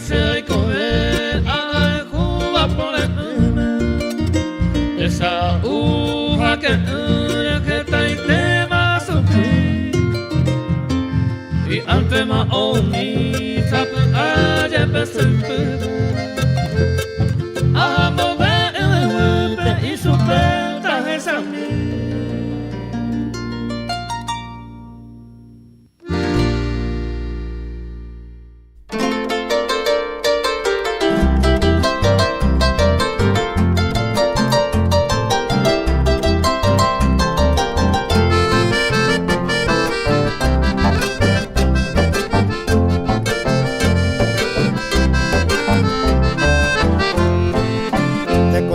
se corre a Cuba por esa uva que está en tema sufrir y ante ma oni tap aja besulpe amo ve y supera esa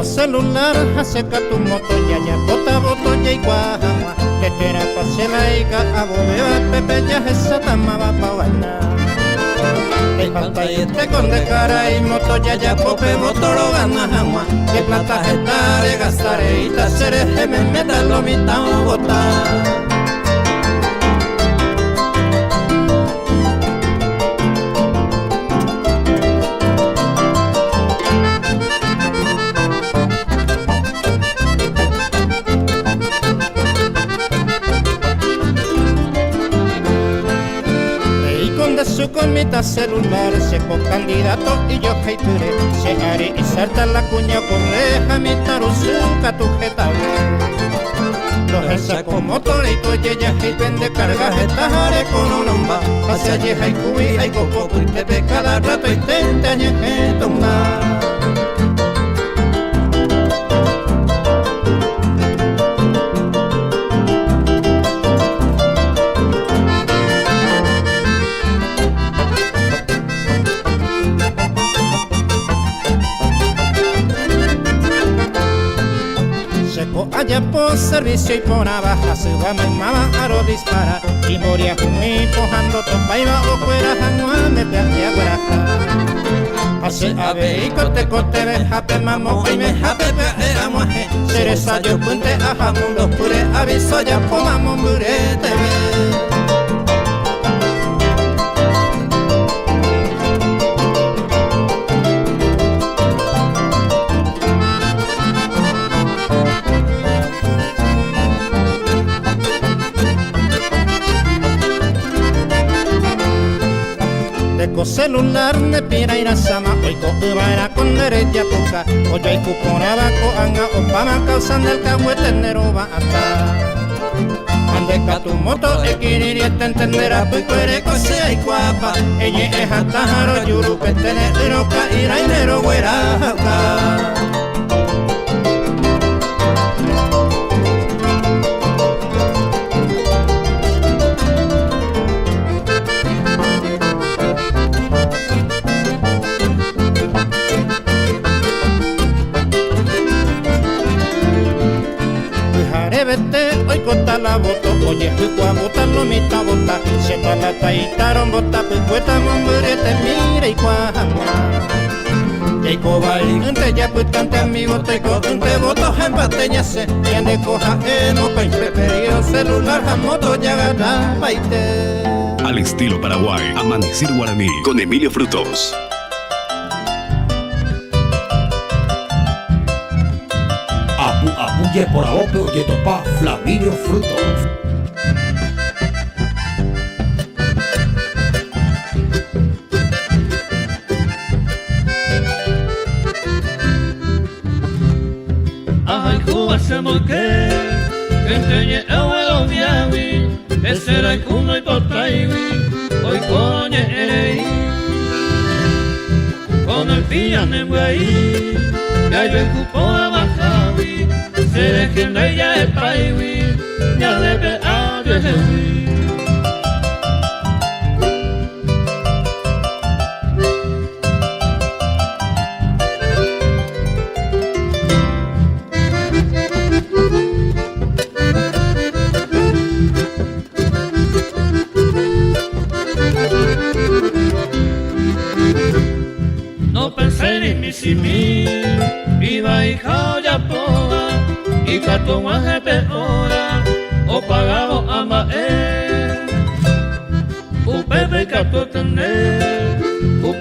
celular acerca tu moto ya bota botoya y guajama que tera pasela y ga abobea pepe ya esa tamaba pa buena el pantallete con de cara y moto ya pope botoro gana jama que plata getare gastare y tasere me meta lo mitad botar con mi celular, se con candidato y yo heiture, se haré y salta la cuña correja, mi taruzuca tu jetable. Los esa con motor y tu ella y vende carga jetare con un homba, hacia allí hay cubi, hay coco, y te ve cada rato y tente añe que tomar. Allá por servicio y por abajo se va mi mamá a lo dispara y moría con mi pojando topa iba o fuera janua me perdí a guaraja hace ave y corte ve jape mamo y me jape pe amo aje cereza yo punte a jamundo pure aviso ya pomamo murete ve celular ne pira ira sama oiko ubara con derecha toca oyo y cuponaba ko anga opama causan del cahuete nero va ata ande ka tu moto equiniri entenderá pues cuere cose y guapa ella es hasta jaro yuru que tener roca ira y nero güera hoy corta la boto, oye, fui a botar lo mitad bota, se la taitaron bota, pues cuesta mombrete, mira y cuajama. Y coba y ante ya pues cante amigo, te conte votos en bateña se, y ande coja no pa' preferido celular, a moto ya gana paite. Al estilo Paraguay, Amanecir Guaraní, con Emilio Frutos. Apuye por abope oye topa Flaminio Frutos. Ay Cuba se moque, que enseñe el huevo viawi, ese era el cuno y por traiwi, hoy coñe erei, con el pillan en güey, ya yo el cupo de bajawi. Seré quien de ella es paiwi, ya le ve a Dios. No pensé ni mi simil, iba y joya poa. Y cartón más de peora o pagar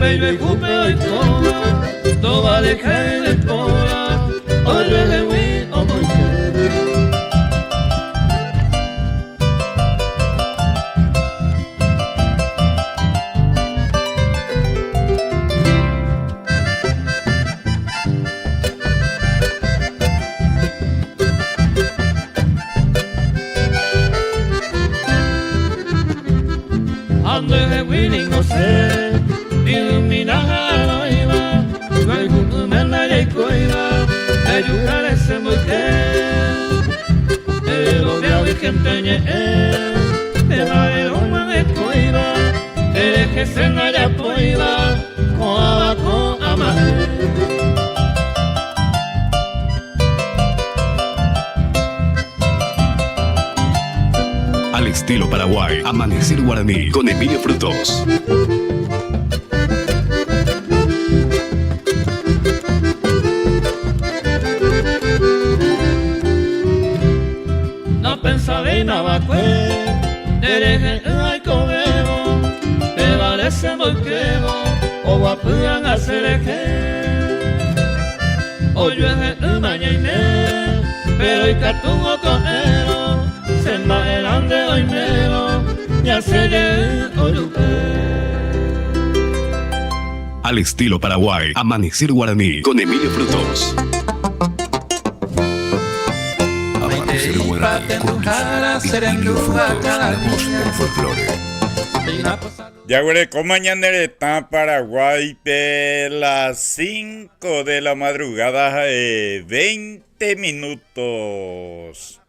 pello y jupe hoy coma, toda de cae de pola, oye de wi o ande de winning no sé, ilumina la iba, no kumena ya koiba, de yucare se moque, lo veo y que empeñe, de la eroma de koiba, de que se no haya koiba, con abajo amar. Al estilo Paraguay, Amanecer Guaraní con Emilio Frutos. No pensaba en nada que dereje ay cobebo, te parece muy quebo, o guapuan hacer que, o yo es el mañana, pero el cartujo conero, se va el ande hoy mero, ya se le orupe. Al estilo Paraguay, Amanecer Guaraní con Emilio Frutos. Amanecer Guaraní con Emilio Frutos, la voz del folclore. Ya güey, como mañana está Paraguay pe las 5 de la madrugada, 20 minutos.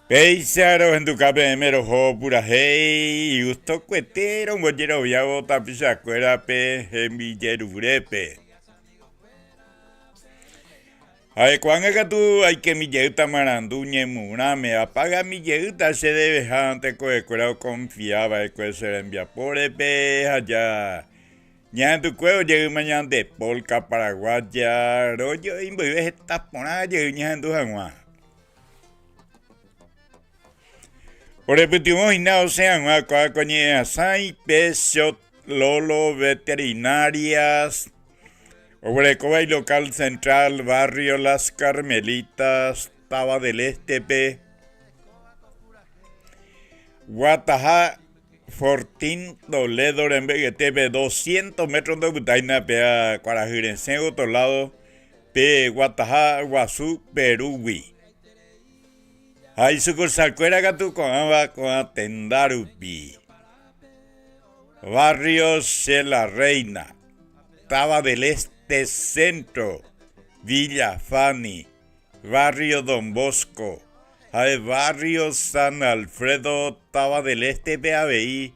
Peixaro en tu KPM rojo pura hey, justo cuetero, mollero viago tapizacuera pe en Villerurepe. Ay, cuando que tú hay que mi yeuta maranduñe muna me apaga mi yeuta se debe ante coecuero confiaba el que se envía por pe allá. Ya en tu cuero llegué mañana de polka paraguaya, rollo y me ves esta ponada llegué en tu jangua. Por repetimos y no sean acá coñe asai peso lolo veterinarias. Obrecoba y local central, barrio Las Carmelitas, Taba del Este, Guatajá, Fortín, Toledo, en BGTP, 200 metros de Butaina, Pea, Cuarajirense, otro lado, P, Guatajá, Guazú, Perugui. Ahí sucursal Cuera Catucoamba, con Atendarupi. Barrios de la Reina, Taba del Este Centro, Villa Fani, Barrio Don Bosco, hay Barrio San Alfredo, Taba del Este, PABI,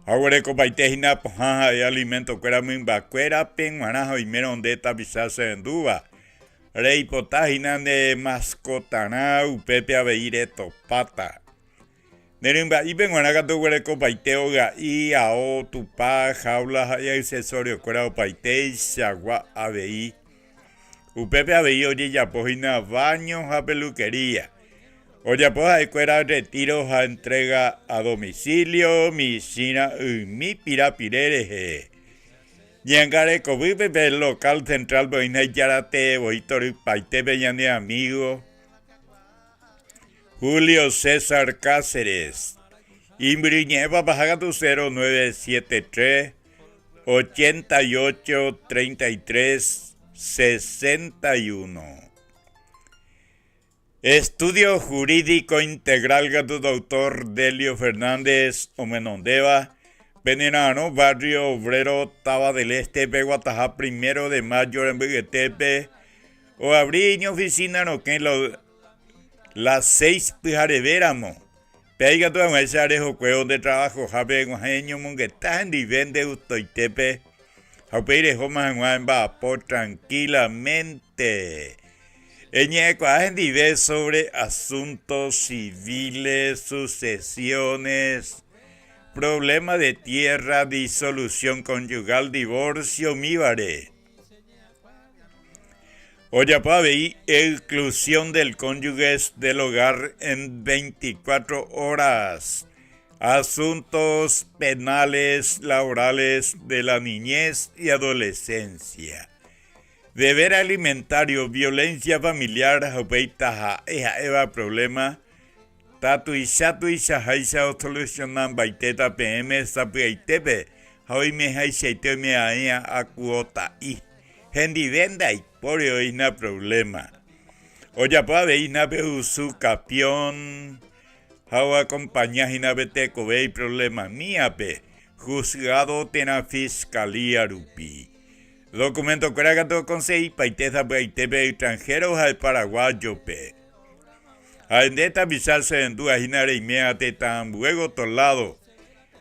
ahora copaitejina pojaja hay alimento cuera mimba cuera penguanajo y merondeta pisarse en duba, rey potajina de mascotana upepe abeire topata. Nerimba y penguanaga tu huele copaiteo ga y ao tupa jaula y accesorio cuera opaite chagua abeí. Upepe abeí oye ya pojina baños a peluquería. Oye pues hay cuera retiros a entrega a domicilio, mi china mi pirapirere. Yangare cobipe local central boina yarate boitori paite bellande amigo. Julio César Cáceres. Imbriñeva Bajagatu 0973 88 33 61. Estudio Jurídico Integral Gatu Doctor Delio Fernández Omenondeva. Venenano, Barrio Obrero, Taba del Este, Guatajá, 1 de mayo en Beguetepe. O abriño oficina no que las 6 pijarevéramo. Pega tu ese arejo cueo de trabajo, jabe guajeño mungueta en divende ustoitepe. Japeire jomas en vapor tranquilamente. Eñeco en dive sobre asuntos civiles, sucesiones, problema de tierra, disolución conyugal, divorcio, míbare. Oyapabe, exclusión del cónyuge del hogar en 24 horas. asuntos penales laborales de la niñez y adolescencia, deber alimentario, violencia familiar, japeita eva problema, tatu y haisa solucionan baiteta PM sapiaitepe, hoy me haiseite me aia acuota y hendi venda y porio ina problema. Oya pa veina beusu capión, hawa compañía ina bete covei problema mía pe, juzgado tena fiscalía rupi. Documento Cragato Consejo Paiteza Paitepe extranjeros al paraguayo pe. Aendeta visarse en duda hinare y meate tan luego tolado.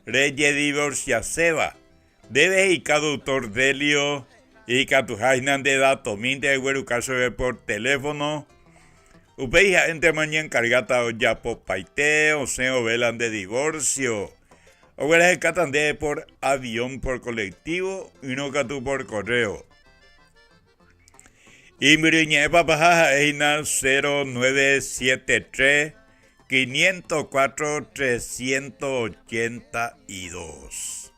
Reye divorcia seba. Debe y caductor delio y catujainan de dato minte güero caso de por teléfono. Upeija entre mañana cargata o ya por paite o se o velan de divorcio. O eres el catandé por avión por colectivo y no catu por correo. Y miriñe papaja eina 0973 504 382.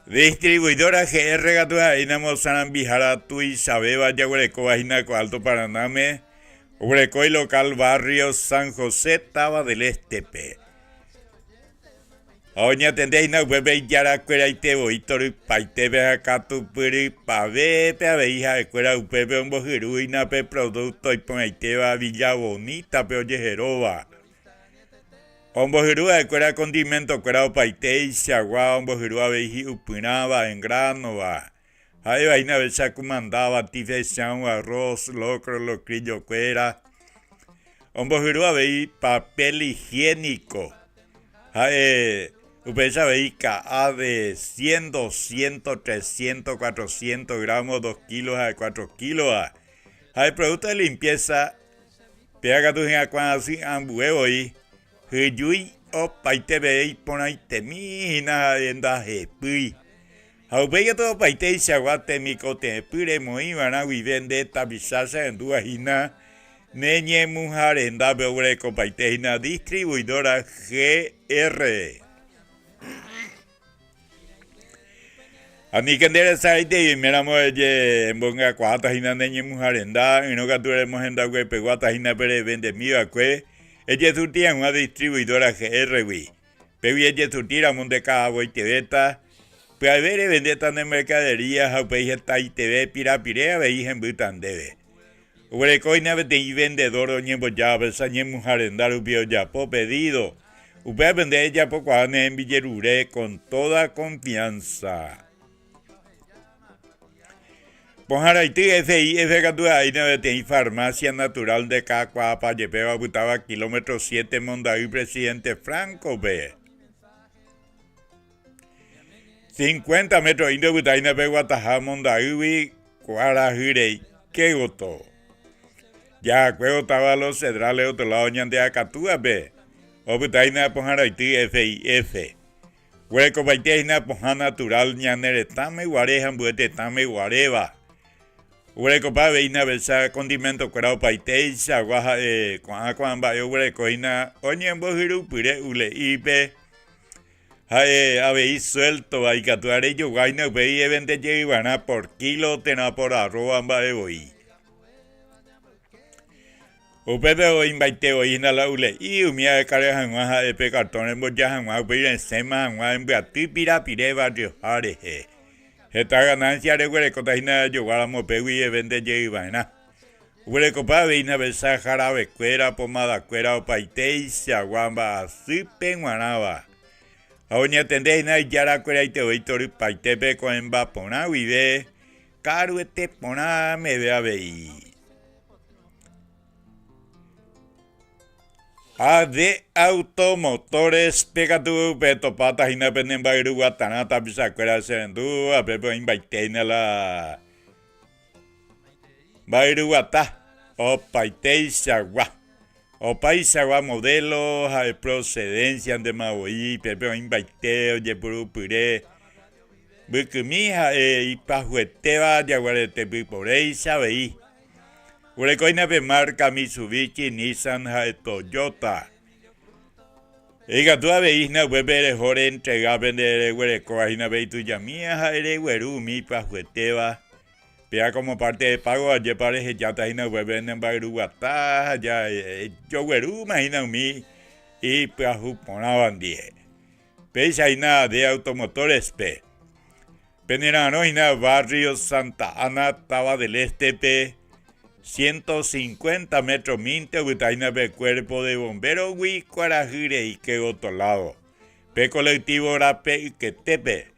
Distribuidora GR Gatuja ina Mozarán Bijara Tui Sabeba Yaguareco Bajina Alto Paraname. Ureco y local barrio San José Taba del Estepe. Oña tendeina bebe yara cuera y te voy tori paitebe acá tu puri pave pe aveija de cuera upebe un bojiruina pe producto y ponaiteba Villa Bonita pe oye jeroba. Un bojirúa de cuera condimento cuera o paite y se agua un bojirúa veji upinaba en grano va. Ahí vaina besa comandaba tife un arroz locro locrillo cuera. Un bojirúa veji papel higiénico. Upesa veica A de 100, 200, 300, 400 gramos, 2 kilos a 4 kilos. Hay producto de limpieza. Pega tu gente cuando así ambuevo y huyui o paite vei ponaite mina enda jepui. Haubella todo paite y se aguate mi cote pire moi van a vivende tabizarse en duajina. Neñe mujer enda beureco paiteina distribuidora GR. A mí que endereza y miramos en bonga cuata hina neñe mujer enda y no capturemos en dague peguata hina pere vende mío acue. Ella surtía una distribuidora GR wi. Pero ella surtira monte cabo y tebeta. Pero a ver vendeta de mercadería a peije ta y tebe pirapirea veis en butan debe. Urecoina de vendedor o ñembo ya versañe mujer enda rubio ya po pedido. Upea vender ya po cuane en Villerure con toda confianza. Ponjaraiti FI Gatua Aina de farmacia natural de Cacuapa, Yepeba Butaba, kilómetro 7, Mondaí, presidente Franco B. 50 metros Indo Butaina Peguataja, Mondaí, Cuarajirei, Kegoto. Ya, Cuego estaba los cedrales, otro lado, Ñande Acatúa B. O Butaina Ponjaraiti FIF. Hueco Baiteina Ponja natural, Ñaneretame, Guarejan, Buetetame, Guareva. Urecopa veina versa condimento curado paite sa guaja cuan ba urecoina oñembo hiru pire ule ipe habéis suelto hay catuare yo guaina vei evente llevana por kilo tena por arroba amba de boi upepe o invite o ina la ule y umia de care hanguaja de pe cartón en boya hanguaja pire en sema hanguaja en beati pira pire barrio jareje. Esta ganancia de Huerecotaina lleváramos pegui y vende llevaina. Huerecopa veina versa jarabe cuera, pomada cuera o paite se aguamba así penguanaba. Aoña tendeina y yara cuera y te voy tori paitepe con emba pona vive. Caruete pona me vea veí. AD Automotores pega tu peto patas y na penden bairu guatanata bisacuera serendu a pepe invaiteina la bairu guata o paiteisagua o paisagua modelo de procedencia de maui pepe invaiteo de puru pure bukumija y pajueteva de aguarete piporeisa veí. Urecoina de marca Mitsubishi, Nissan, Toyota. Ega tu aveína huepere jore entregapen de huerecoajina veitu yamía jaere hueru mi pajueteba. Pea como parte de pago ayer parece ya tajina hueven en Baruguatá, ya yo hueru imagina mi y paju ponaban die. Pesa ina de automotores pe. Penerano ina barrio Santa Ana Taba del Este pe. 150 metros minte utaina pe cuerpo de bombero wi cuarajire y que otro lado. Pe colectivo rape y que tepe.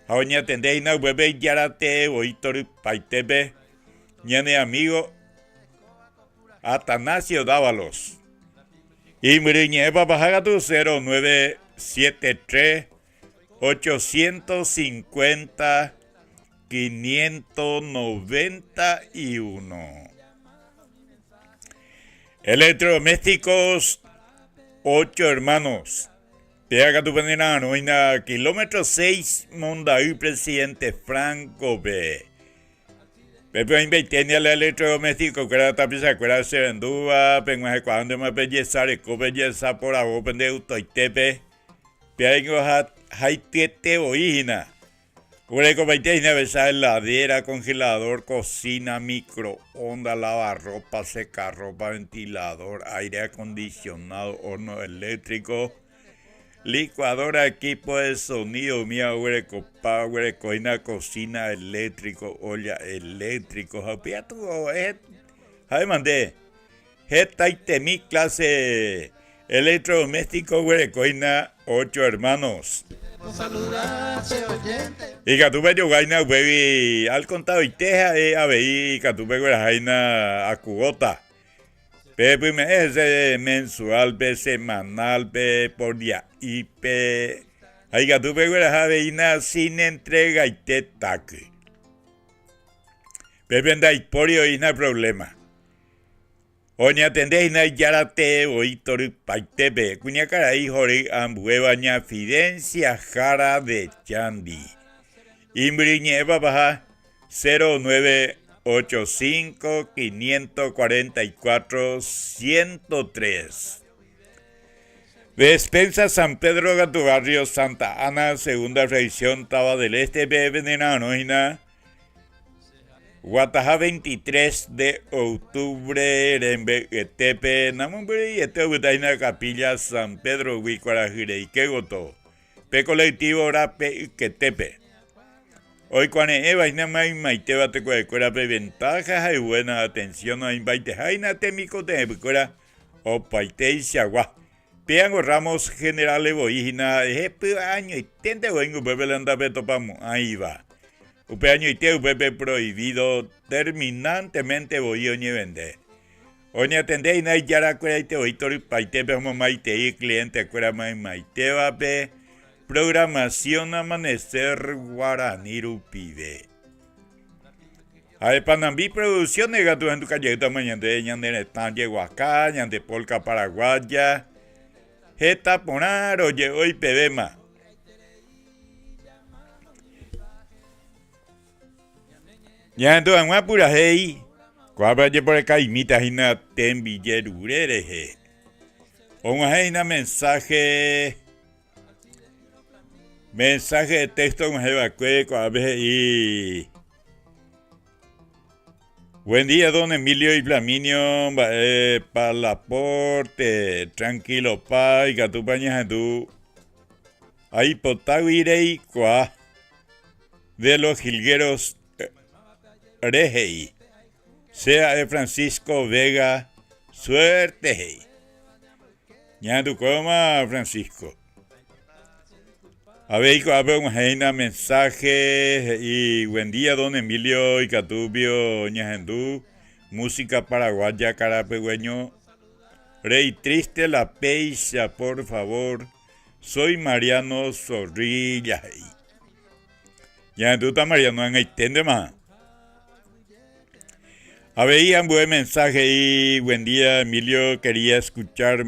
Aoña tendeina hueve yarate oitor paitepe. Ñane amigo Atanasio Dávalos. Y muriñepa bajagatu 0973 850 591. Electrodomésticos 8 hermanos. Pega tu penina, no kilómetro 6, Mondaí, presidente Franco B. Pepe invertiendo el electrodoméstico, que era tapiza, que era se vendúa, penguaje cuando me belleza, belleza por agua, pendejo, toitepe. Pega haitete oígina. Cubre con 20 besar heladera, congelador, cocina, microondas, lavarropa, secarropa, ventilador, aire acondicionado, horno eléctrico, licuadora, equipo de sonido, mía, huerecopa, huerecoina, cocina eléctrico, olla eléctrico, japia tu, mandé, mi clase electrodoméstico, huerecoina, 8 hermanos. Y Catupe Yogaina, baby, al contado y teja, abeí, Catupe Guarajaina, a Cubota. Pepe ese mensual, pe semanal, pe por día, y pe. Ahí Catupe Guarajaina sin entrega y te taque. Pepe anda hiporio y no hay problema. Oña tendéis na yarate oitor paitepe, cuña caray jori ambuebaña fidencia jara de chandi. Imbriñeva baja 0985 544 103. Despensa San Pedro Gato Barrio Santa Ana, segunda revisión Taba del Este, Venenanoina. Guataja 23 de octubre, Rembetepe, Namumbri, Etaina Capilla, San Pedro, Huicuarajire y Kegoto, Pe colectivo Rape Quetepe. Hoy cuando Eva y Namay Maiteba te cuera ventajas y buena atención a invite Jaina Temico de Ebucora o Paite y Siagua. Peango Ramos General Evoígina, año y tente vengo bebelanda betopamo, ahí va. Upeaño y te upepe prohibido terminantemente voy oñe vende. Oñe atende y na yara cuera y te oitor paitepe como maite y cliente cuera maite vape. Programación Amanecer Guaraniru Pibe. Panambí Producciones gato en tu calleta mañana de ñande están Huacá, ñande Polca Paraguaya. Jeta ponar oye hoy pebema. Ya entonces en pura hey, cuál por acá imita hina ten villerurere. Un mensaje de texto con Jebacue, y buen día, don Emilio y Flaminio, Palaporte, tranquilo, pa, y Catupaña, tú, ahí potaguirei, cuá, de los jilgueros, Rejei, sea de Francisco Vega, suerte, hey. Ya tu coma, Francisco. A ver, un mensaje y buen día, don Emilio y Catubio, Ñajendú, música paraguaya, carapegüeño. Rey triste la peixa, por favor. Soy Mariano Zorrilla. Ñajendú está Mariano en Haitende más. A ver, un buen mensaje y buen día, Emilio. Quería escuchar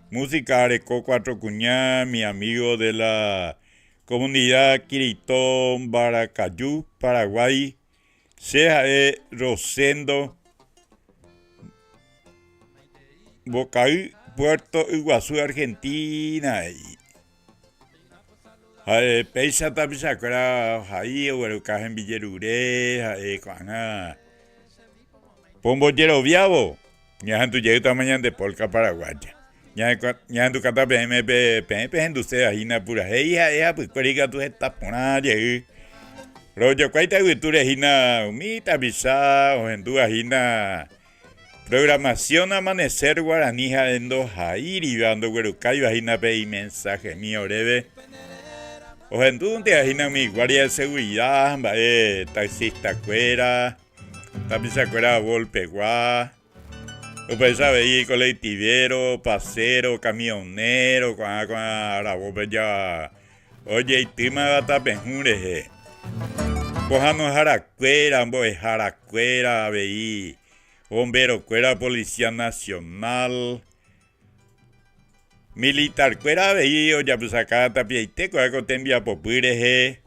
música Areco Cuatro Cuñá, mi amigo de la comunidad Quiritón, Baracayú, Paraguay, sea Rosendo, Bocaí, Puerto Iguazú, Argentina. Peisa tapisacora, ahí, huerucas en Villerure, cuana. Pombollero viavo. Ya en tu llegada mañana de Polca Paraguaya. Ya en tu cata PMP en tu seda, hina pura. Ella, pues, cuerica tu estás ponada, Rollo, cuaita guiture hina, umita bisa, o en tu hina. Programación Amanecer Guaranija en dos Jairi, ando huerucayo, hina pe mensaje mío breve. O en tu te hina mi guardia de seguridad, taxista cuera, tapisa cuera golpe guá. O pues sabe colectivero, pasero, camionero, ahora vos ya. Oye, y tima gata penjure. Cojano jaracuera, boy jaracuera, veí. Bombero cuera, Policía Nacional. Militar cuera, veí, o ya pues acá tapiaite, coaco te envía popure,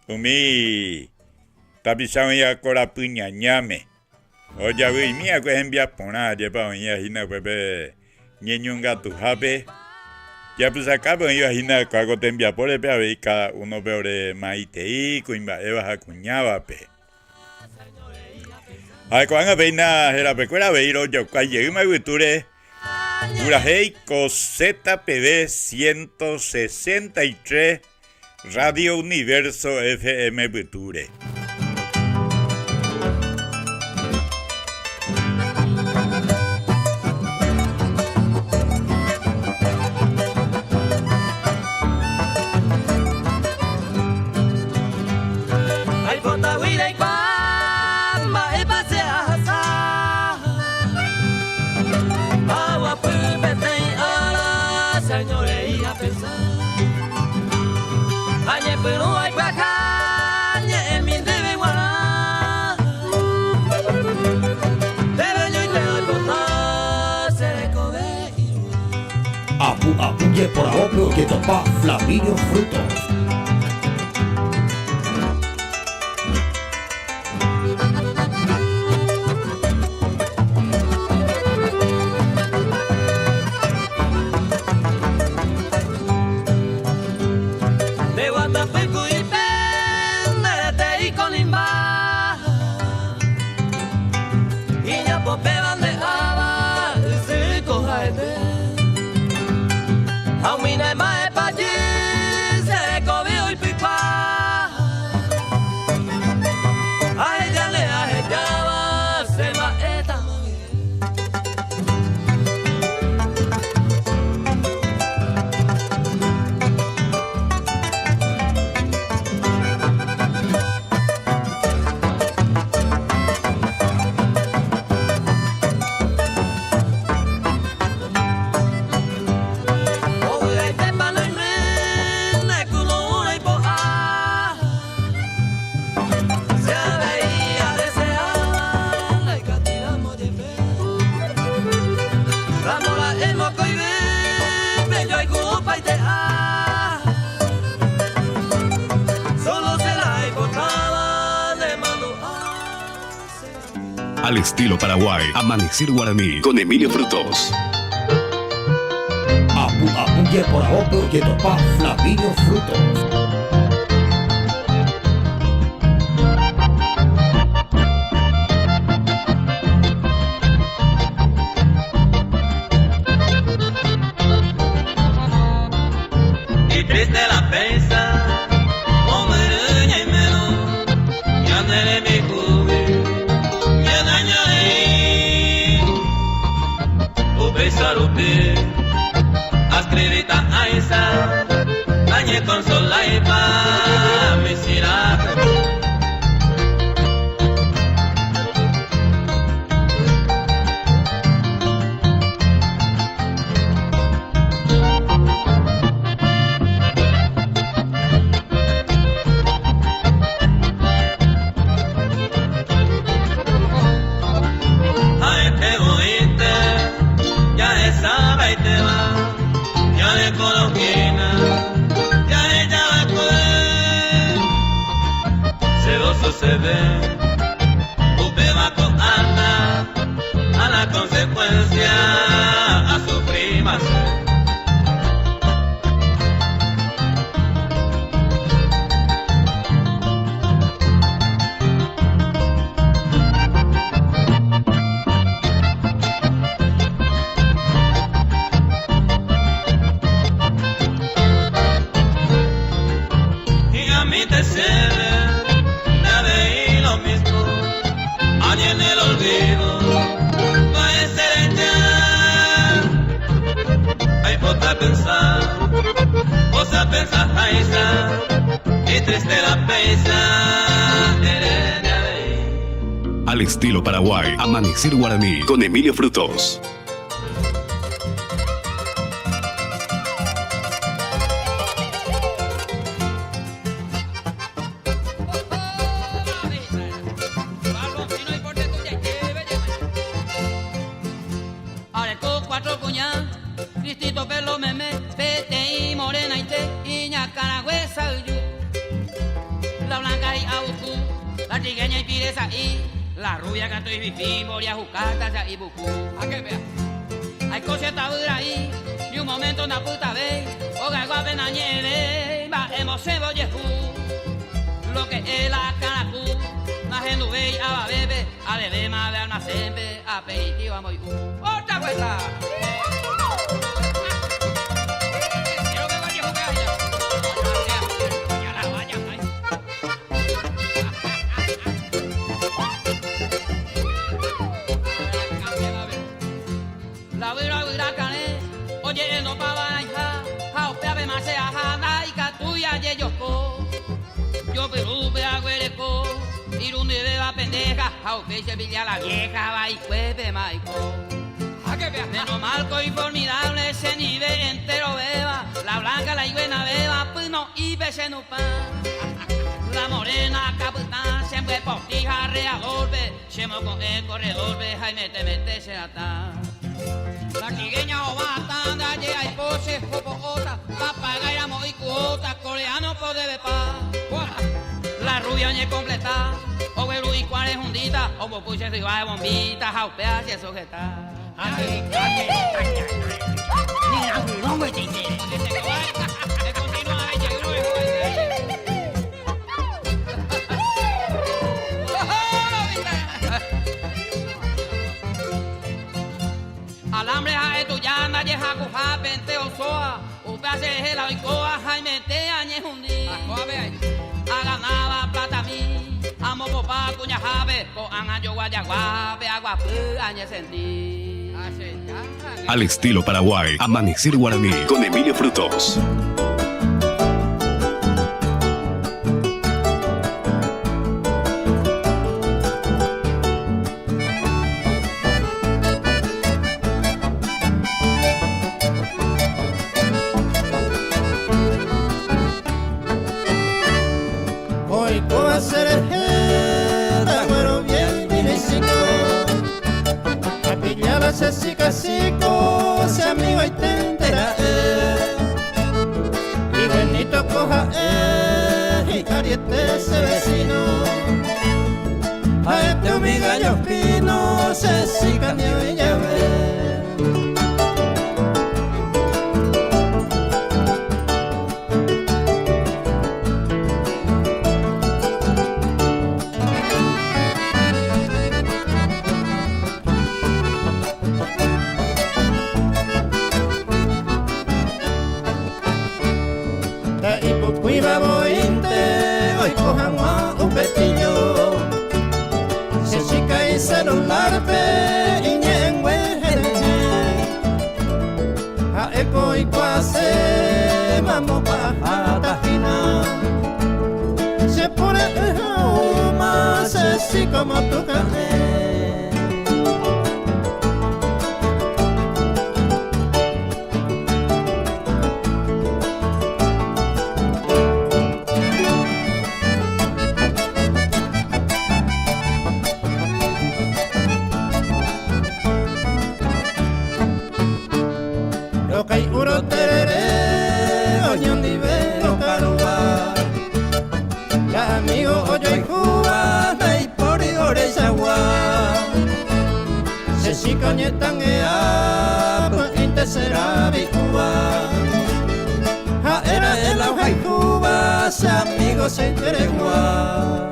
Umi tapisao ya cora puñañame. Oye, güey, mía, que envía ponar, ya para venir a Gina, pepe, niño un gato jape. Ya pues acá, pues yo a Gina, coaco te envía por el pe, a ver, cada uno peor maite y cuimba, eva jacuñaba, pe. Ay, cuando a peina, era pecuera, veiro, yo, cuando llegué me guiture, Urajeico ZPD 163, Radio Universo FM Buture. Apuye por ahora que topa Flaminio Frutos. Al estilo Paraguay, Amanecer Guaraní con Emilio Frutos. Apuye por ahora que topa Flaminio Frutos. Ascribita a esa, dañe con sola y pa' mi siraje. Ay, te oíste, ya esa y te va. De Colombina, ya ella va a poder, celoso se ve, usted va con Ana, a la consecuencia, a sufrir. esa paisa, y triste la pesa. Al estilo Paraguay, Amanecer Guaraní con Emilio Frutos. Ahora tú cuatro cuñas, Cristito pelo meme, pete y morena y te, iña caragüesa y yo. La blanca y autu, la trigueña y pireza y la rubia canto y bifi, moria jucata y bucu. A que vea. Hay coseta dura ahí, ni un momento na puta vez, o gagua na nieve, va hemos cebollejú. Lo que es la canacú, na gendu ve a bebe, a bebé más de almacén, aperitivo muy otra vuelta. Quiero que vaya a jugar allá. Ya la vaya, ay. La vira cané, oye no pa banaja, hao peave más se ajana y catuya ye yoko. Yo Perú pe agüereco, irunde beba pendeja, hao que se villa la vieja, va y cuepe maico. Menos malco y formidable ese nivel entero beba, la blanca la iguena beba, pues no y pese no pan. La morena capitán, siempre postija reador, se mo con el corredor, Jaime te mete se ata. La quigueña o bata, dalle hay pose, popo otra, papagaya mo y cuota, coreano po debe pa. La rubia ñe completa, o güero y cuál es hundita, o popuche se va de bombita, jaupea se sujeta. Alambre a esto ya nadie jacuja pente o soa, upe hace la oicoa jaime te añe hundi. A ganaba plata mi, amo popa cuña jave, co anayo guayaguape agua pu añe sentí. Al estilo Paraguay, Amanecer Guaraní con Emilio Frutos. Hoy puedo hacer el jeda, güero bien vinicico. A pillar a ese casico, ese amigo y te entera y Benito coja y cariete ese vecino. A este mi gallo fino, se si cambió y ya ve. Iba bointe, hoy cojan más un petillo. Se chica y celular pe y ñengüe. A eco y cuase, vamos pa' Tajina. Se pone más así como tu carne. Kai uro terere, oñón divero caruba. Ya amigo oyo y Cuba, dai por y oreja agua. Se si cañetan ea, pues inte será mi Cuba. Ja era el auja y Cuba, se amigo se interegua.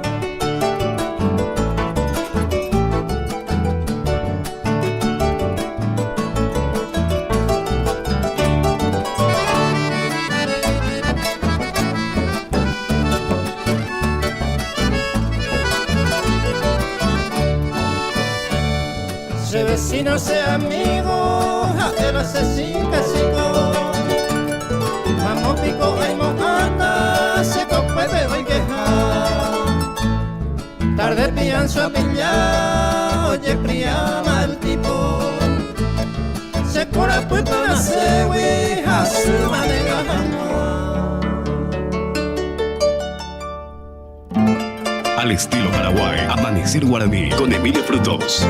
Se vecino, se amigo, él hace sin casico. Vamos pico, ay, moja. canso pilla, oye priama el tipo. Se cora pues para se we hasuma de Al estilo Paraguay, Amanecer Guaraní con Emilio Frutos.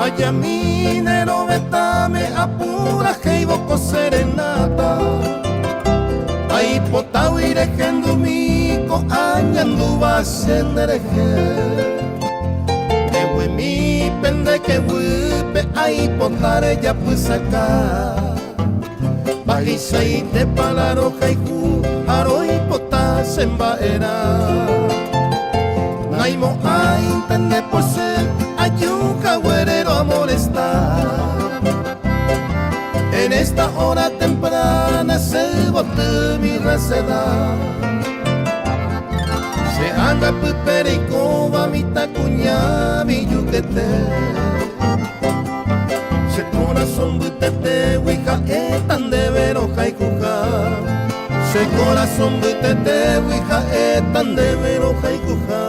Allá minero betame apura que iba con serenata. Ahí potao iré gendumico añandu va sendereje. Ewe mi pende que wupe ahí potare ya pues acá. Baji seite palaro kaiku aroi pota semba era. Naimo a entender por ser ayuca güerero a molestar. En esta hora temprana se bote mi receda. Se anda pupericoba mi tacuña mi yuquete. Se corazón butete huija etan de vero jaikuja. Se corazón butete huija etan de vero jaikuja.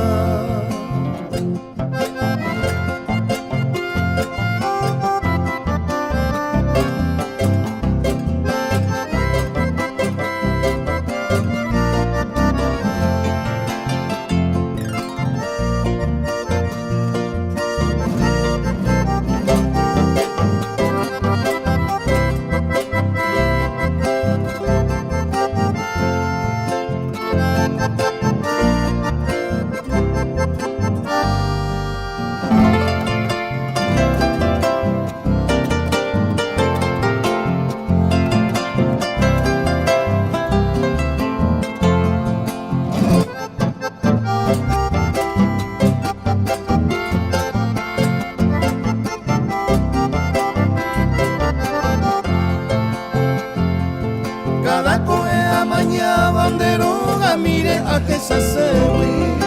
Que se sewi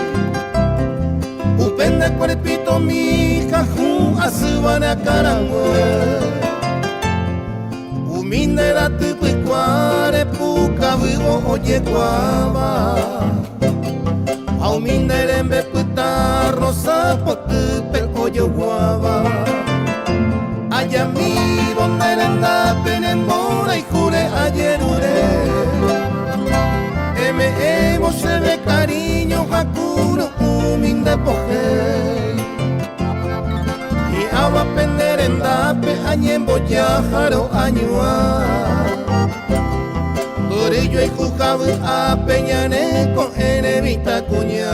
upende cuerpito mi caju asubana carangwe umindera tupi cuare puka vivo oye guava aumindere en beputa rosa potupe oye guava allá mi bonderenda penembora y jure ayer me evo se ve cariño hakuro huminde poje y agua pender en dape añembo yajaro añua Torillo y jujabu a peñane con enemita cuña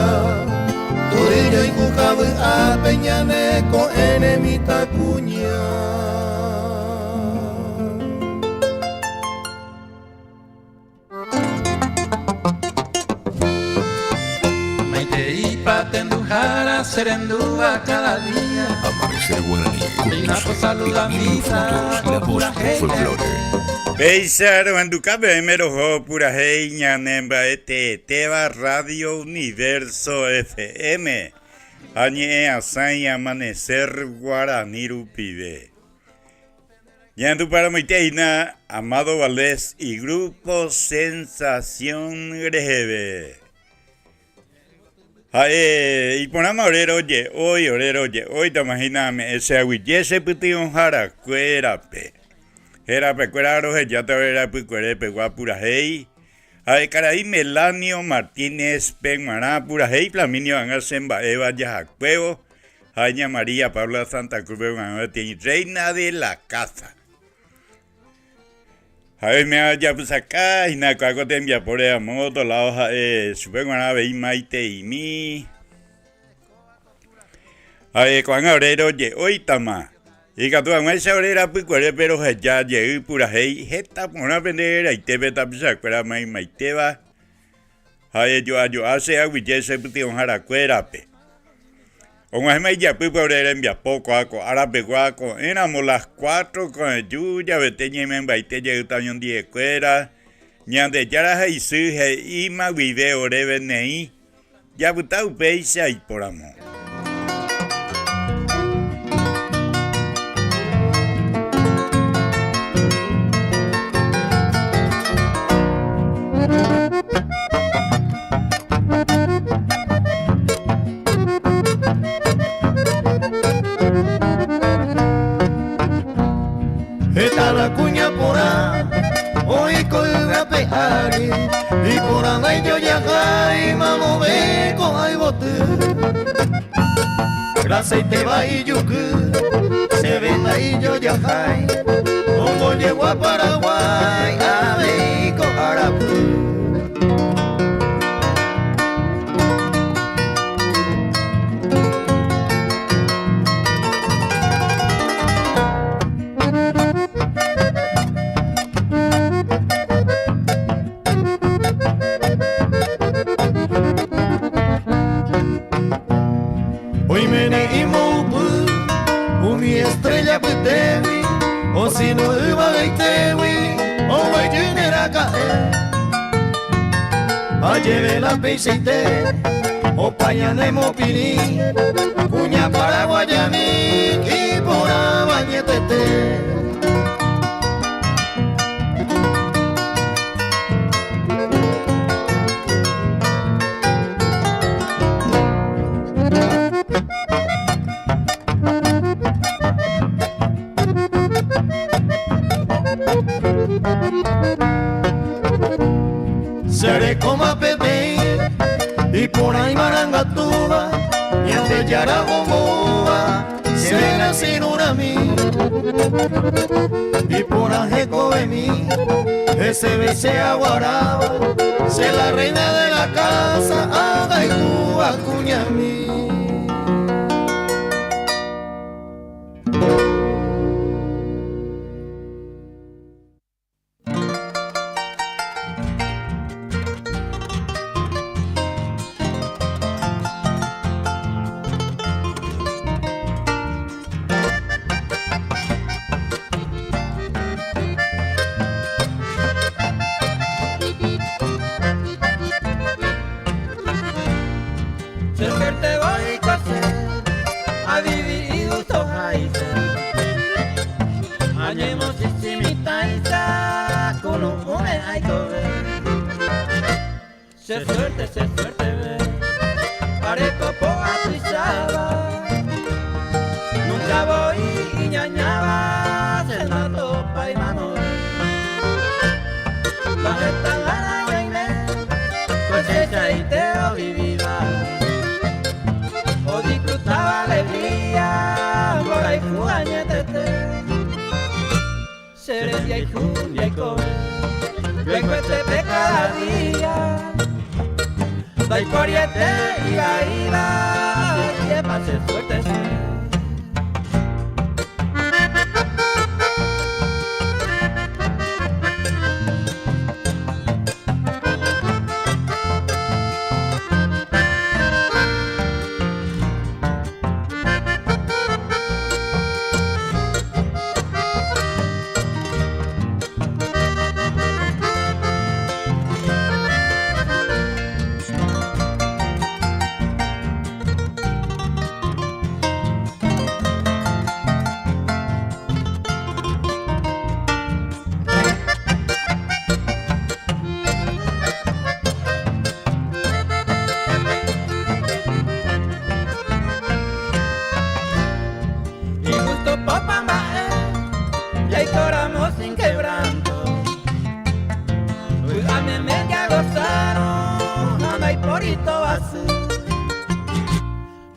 Torillo y jujabu a peñane con enemita cuña. Tendujara serendúa cada día. Amanecer Guaraní con saluda Emilio Frutos, la voz del folclore. Beisar Wanducabe Merojo Pura Heiña Nemba Teba Radio Universo FM. Añe Asai Amanecer Guaraní Rupibe. Yandu para Moiteina, Amado Valdés y Grupo Sensación Grejeve. Y ponamos hoy te imaginame, ese aguillese pution jara, cuerape. Era pecueraro, ya te verá pecuerepe, guapura hey. Caraí Melanio Martínez Penmará, pura hey, Flaminio Angasemba, Eva Yajacuevo, Jaña María Paula Santa Cruz, reina de la casa. Me haya pues acá y na cago te envía por el moto la hoja supongo a ver maite y mi cuando obrero ye hoy tama y que tú a esa obrera pues cuál pero ya llegué pura hey jeta por una pendera y te beta pues acuera mai maite va yo hace agua y ese puti un jaracuerape. Como me ya pues por el envía poco ahora peguaco éramos las 4 con el yuya veteña me baite llegó también de cuera ñande yara y suje y ma vive ore venei Yabutau peisa y por amor. Está la cuña por ahí, hoy con la pejari, y por ahí yo ya caí, mamo ve con ay bote. Grasa y te va y yuku, se venda y yo ya caí, como llego a Paraguay, a México, Arapu. Hoy me neimo umi estrella putewi, o si no iba a tewi, o voy a caer. A lleve la peseite, o paña mopini, cuña para Guayani, y por abañetete. Seré como a Pepe y por ahí Marangatuba y ante Yaragomoa se ven así una mí y por ahí Coemí ese bese aguaraba se la reina de la casa haga y Cuba cuñamí. Se suerte, ve, pareco poa trisaba, nunca voy y ñañaba, cenando pa' y mano. Baja esta gana y aine, cosecha y teo vivida, o disfrutaba alegría, por ahí jugañetete, seredia y cumbia y come, yo encuentre cada día. Dai poriete iba, que pase suerte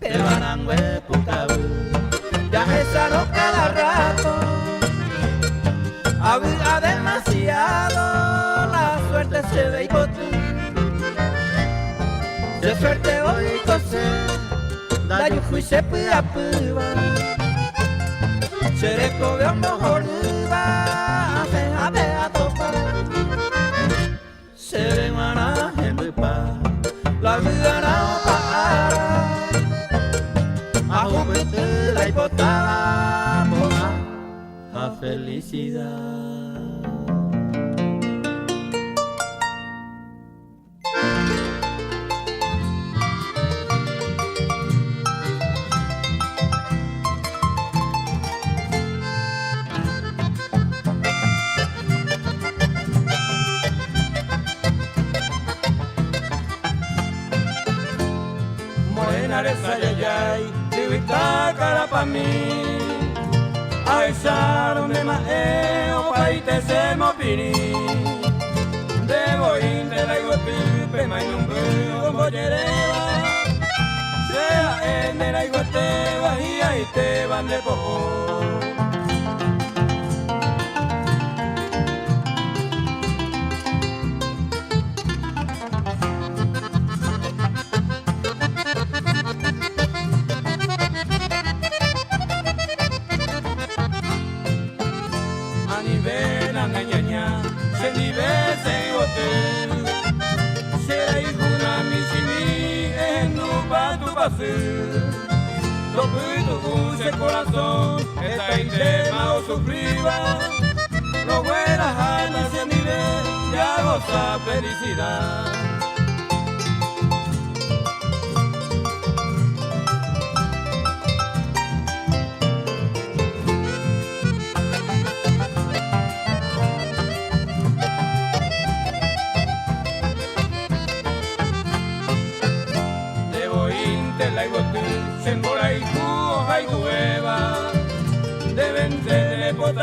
pero Arangue Pucabú ya esa no cada rato abuga demasiado, la suerte se ve y potú de suerte hoy cose da yuju y se pida puba se le cobe un mejor hace a ver a topar se ve mana en mi paz la vida no para a juventud la hipotaba a felicidad. pa' mí. Ay, saro me maeo, paite se mopini. Debo inte la iguapipe, mainumbu, como yereba. Sea en el iguateba y ahí te van de poco. Lo el corazón, está en tema o sufriba. Lo buenas años y nivel, ya goza felicidad.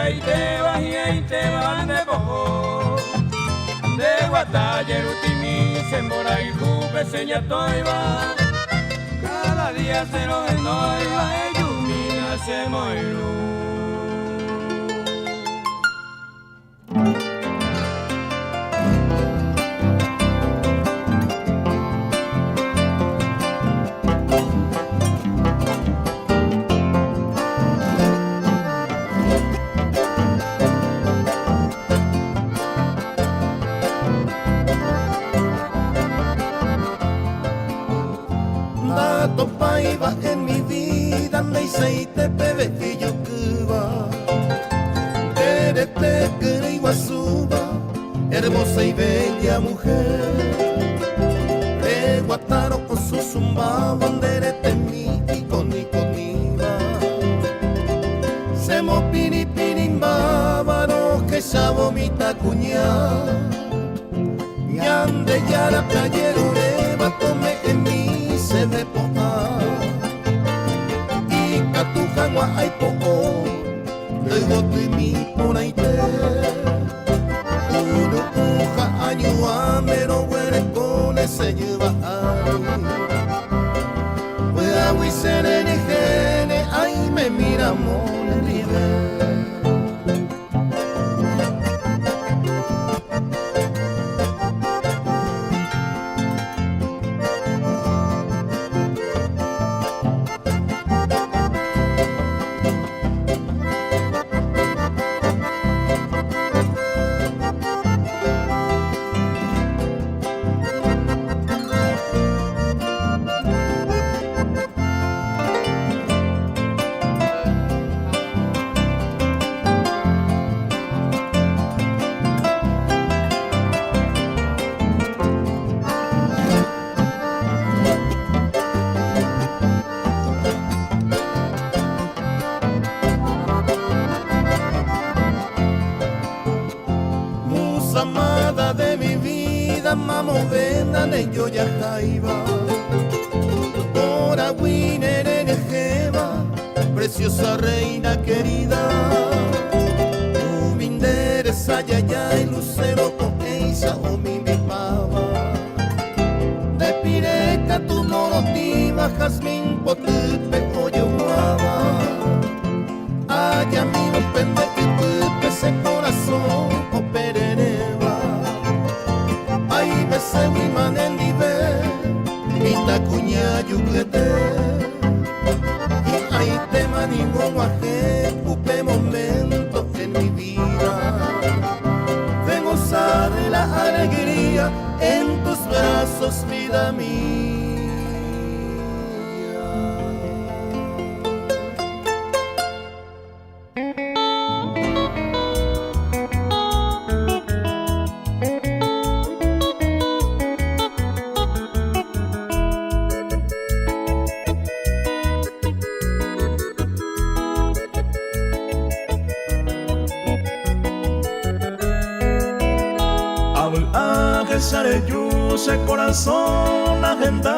Y te vas y ahí te van de poco. De Guataller, Utimi, Sembora y Jupe, Seña Toiva. Cada día se nos enoiva, ilumina, se moirú. En mi vida me hiciste bebé que yo cuba. Eres te y guasuba, hermosa y bella mujer. De Guataro con su zumba, banderete mi y con va. Se mo pini pini bávaro que ya vomita cuñá. Ñande ya la playero reba, tome en mí se de poa. Katujangwa ay po'o luego mi por ahí te uno uja añua pero huele con ese lleva pues agua y serene gene ay me mira mole ribe. Amada de mi vida, mamo vendan en yo ya jaiba. Por agüiner en Ejeba, preciosa reina querida. Tu minderesa ya ya y lucero con ella o mi pava. De pireca tu morotiva, jazmín, potupe, oyo guava. Allá mi no pende que tupe ese corazón, o perereba. Ahí besé mi manendive, mi tacuña yuclete. Y ahí te manigo guaje, cupe momento en mi vida. De gozar la alegría en tus brazos, vida mía. Sale ese corazón agenda,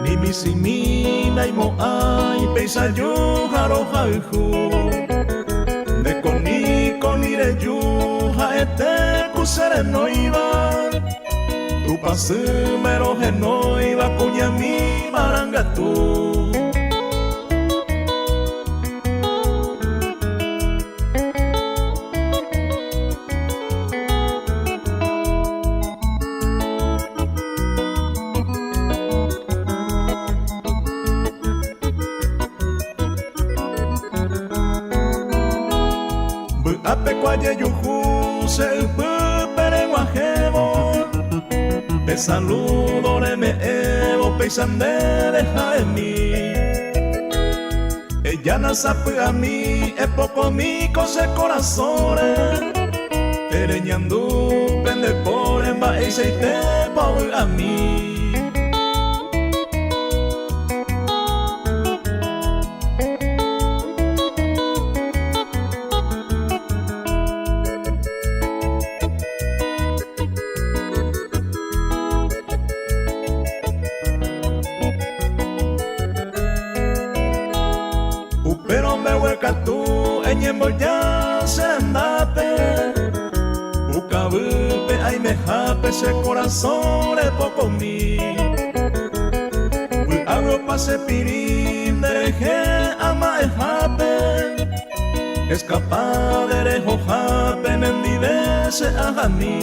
ni mi simina y mo ay peisa yo haro haihu de con ire yo haete kusere no iba tu pase mero no iba kunya mi marangatu. Apecuaye yuju se pere guajebo te saludo le me evo peisan de deja de mí ella no sabe a mí es poco mi cose corazones tereñando prende por en va y se te pobre a mí. Pero me hueca tú en ya se andate Ucabupe ay me jape ese corazón es poco mí Abro pase pirín deje ama es jape Escapa de rejo jape mendive se haga mí.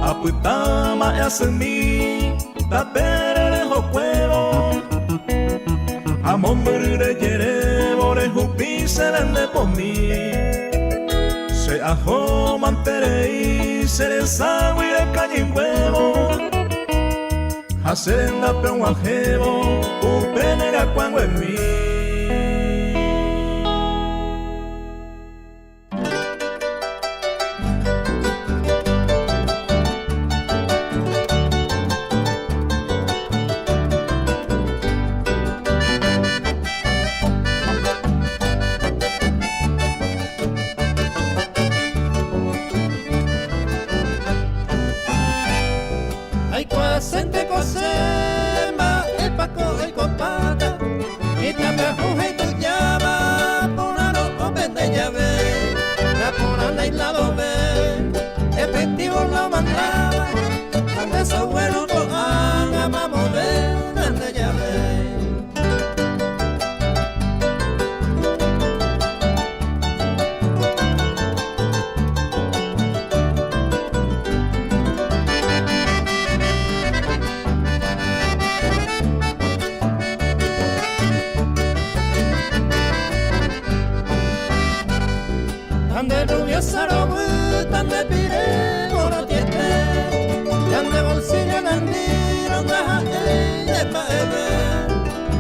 Aputama asemi tapere ho cuero amombre yere bore hupi serende por mí se ajo mantere y se sabe de calle huevo hacer la pe un ajebo upenera cuando en mí. Sente cosemba el paco del copata y te apejuje y tu llama ponaro o vende llave la ponanda y la doble efectivo la mandaba donde esos buenos cojan amamos vende llave. Tande rubio sarobu, tande pire moro tiete, tande bolsillo nandiro ngaha de paebe,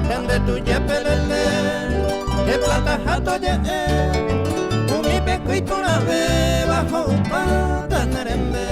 tande tuya pelele, de plata jato ye, umi peco y torabe bajo upa tanerembe.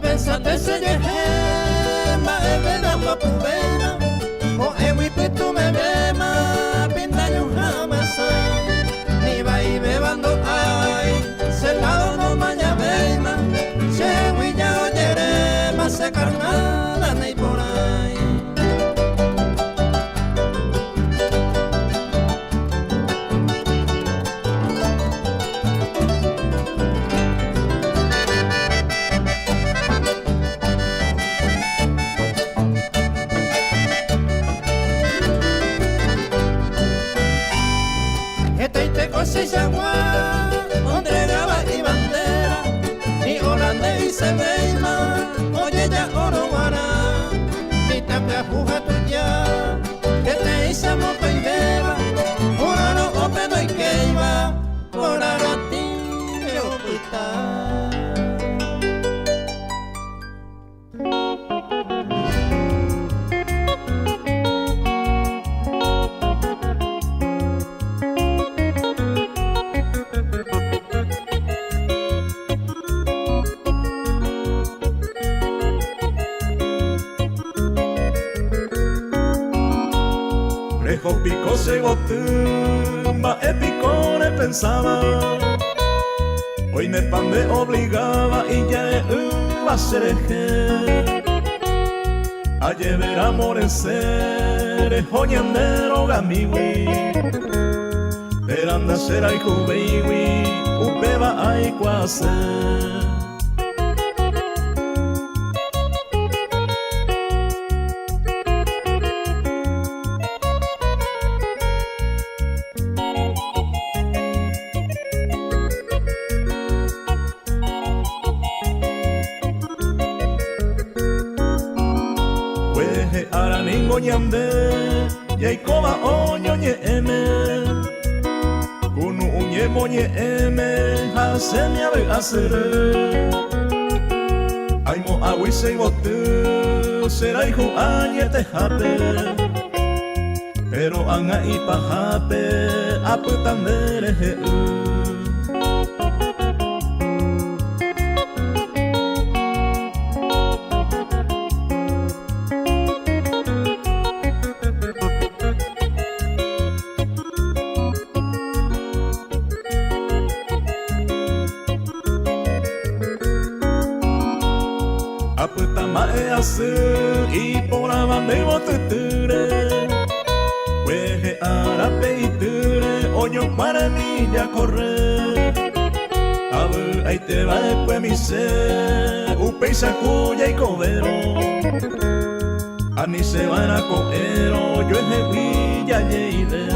Pensate se yehe ma evena ma pubena mo ewi pitu me bema pindaño jamasa ni va y bebando ay se lado no maña bema se ewi ya oyere ma se carnada ni por ahí. Cosa y agua, donde graba y bandera, ni holandés y se veima, oye ya oro guara, mi tapia juja tuya, que te hice mopa y beba, oro o pedo y que iba, Dejo pico se gotumba, pico le pensaba. Hoy me pan me obligaba y ya va a ser eje. A llevar amor en ser, joñandero gamiwi. Pero anda será y jubiwi, upeba ay quase. Ñande, y koba oño ñe eme, kunu uñe moñe eme, hasemi ave asere. Ay mo agui se botu, será hijo añe te jape, pero anga y pajape, aputandere heu. Y por abande boteture, hueje arape y ture, oño para mí ya corre. A ver, ahí te va después mi ser, upe y sacuya y cobero. A ni se van a coero, yo es de Villa Lleide.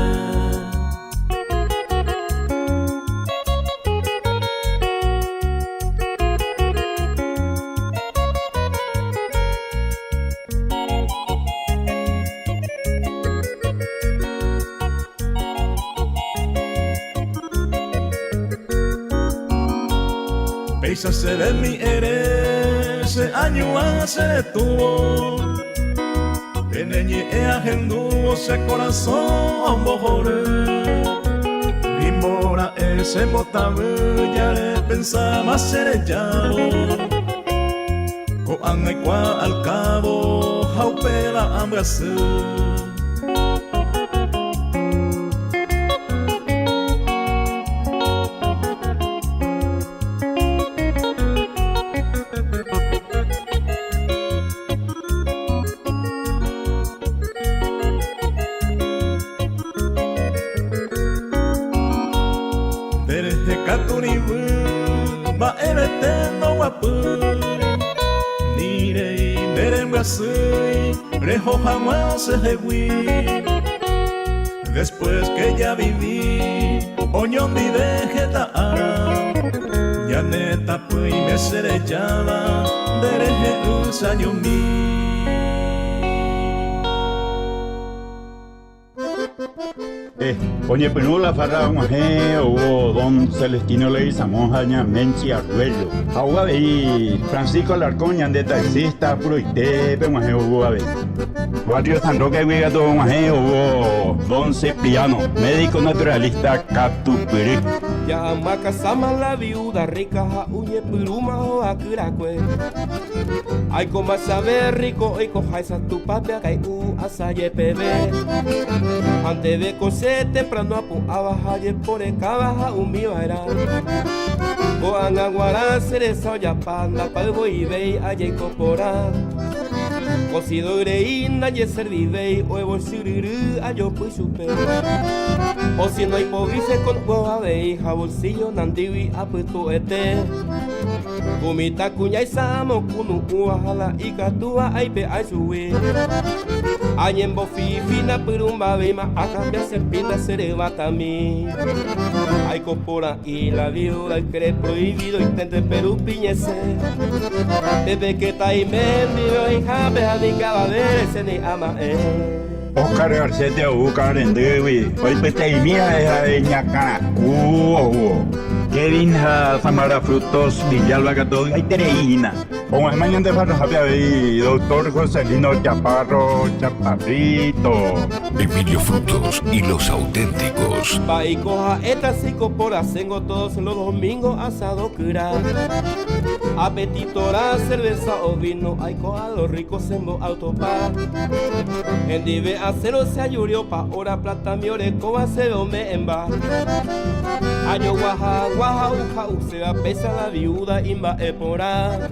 Se de mi ese año se detuvo. Teneñe agenduo se corazón bojore. Bimbora ese motabe ya le pensaba ser echado. Coan y cua al cabo jaupela hambre azul. Rejo jamás se jehui. Después que ya viví, oñón mi vegetara. Ya neta pues me serechaba, dereje usaño mi. Oye, pero la farra mujer o don Celestino le hicimos a Menchi Arguello. Ahora ve Francisco Alarcón de taxista puro ite, pero mujer hubo a ver. Barrio San Roque hubiera todo mujer hubo don Cipriano, médico naturalista Catupiri. Ya macasama la viuda rica, uye piruma o acuracue. Ay, como saber rico, y cojaisa tu papia, que asaye pebe. Antes de coser temprano apu abajaye por el cabaja un mibara. O angaguara cereza ya panda palvo y vei aye incorpora. Cocido greina y servivei o evo siriru ayo pues super. O si no hay pobrice con hueva vei jabolsillo nandiwi apuesto ete. Kumita kunya isamo kunu uahala ikatua aipe aisuwe. Anyembo fifina pirumba vema a cambiar serpinta serebatami. Hay copora y la viuda el querer prohibido intente Perú piñese. Desde que está y me vivo en jabe a mi cabadere se ni ama Oscar Garcete Oscar en Dewi. Hoy pete y mira esa de ñacanacu. Kevin Samara Frutos Villalba Gato y Tereina. Como es mañana de Farrajapia y doctor Joselino Chaparro Chaparrito. Emilio Frutos y los auténticos. Pa' y coja esta psicopora, hacemos todos los domingos asado cura. Apetito la cerveza o vino, hay coja los ricos en bo autopar. En dive acero se ayurió pa' hora plata miore, coba se me en ba. Ayo guaja, guaja, uja, se va pesa la viuda imba epora.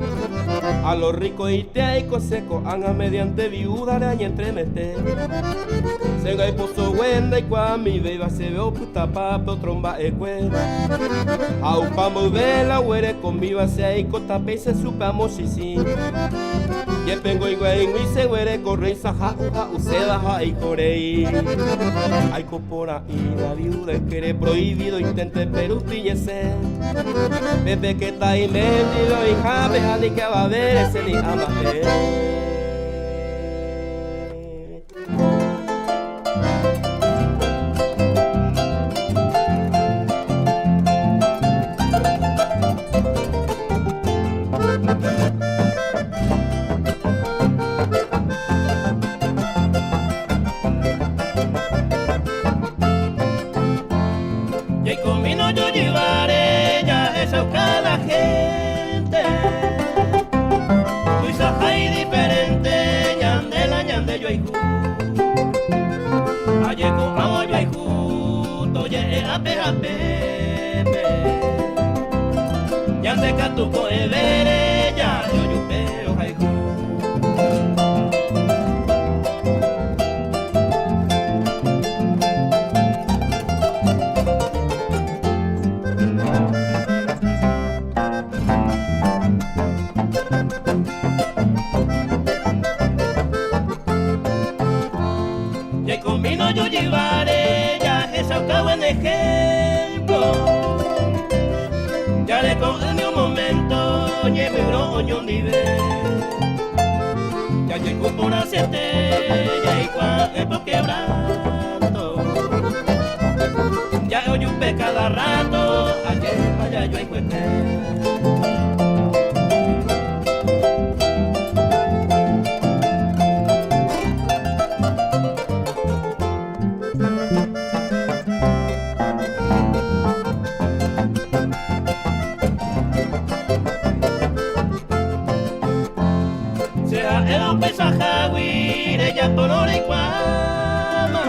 A los ricos y te hay coseco, anga mediante viuda araña entremete. Senga y pozo wenda y kwa mi beba se veo puta papa tromba ekwe. Au pamo vela were con viva se hay cota pese supamos y si. Ye pengo y güey y se were corre saja uja useda ja y corei. Hay copora y la viuda quiere prohibido intente pero pillese. Bebe que está y mendigo y jabe ni que va a ver ese ni ama. Y conmigo yo llevaré ya esa cada gente. Luisa hay diferente, ñande yo hay ayer con agua yo hay oye ape ñande catuco evere ya yo pero hay conmigo yo llevaré ya esa buen ejemplo. Ya le coge un momento, lleve broño nivel. Ya llegó por la siete, ya y cuando es por quebrando. Ya oye un pe cada rato, ayer allá yo hay cuete. El pesajawi de ya polore y cuama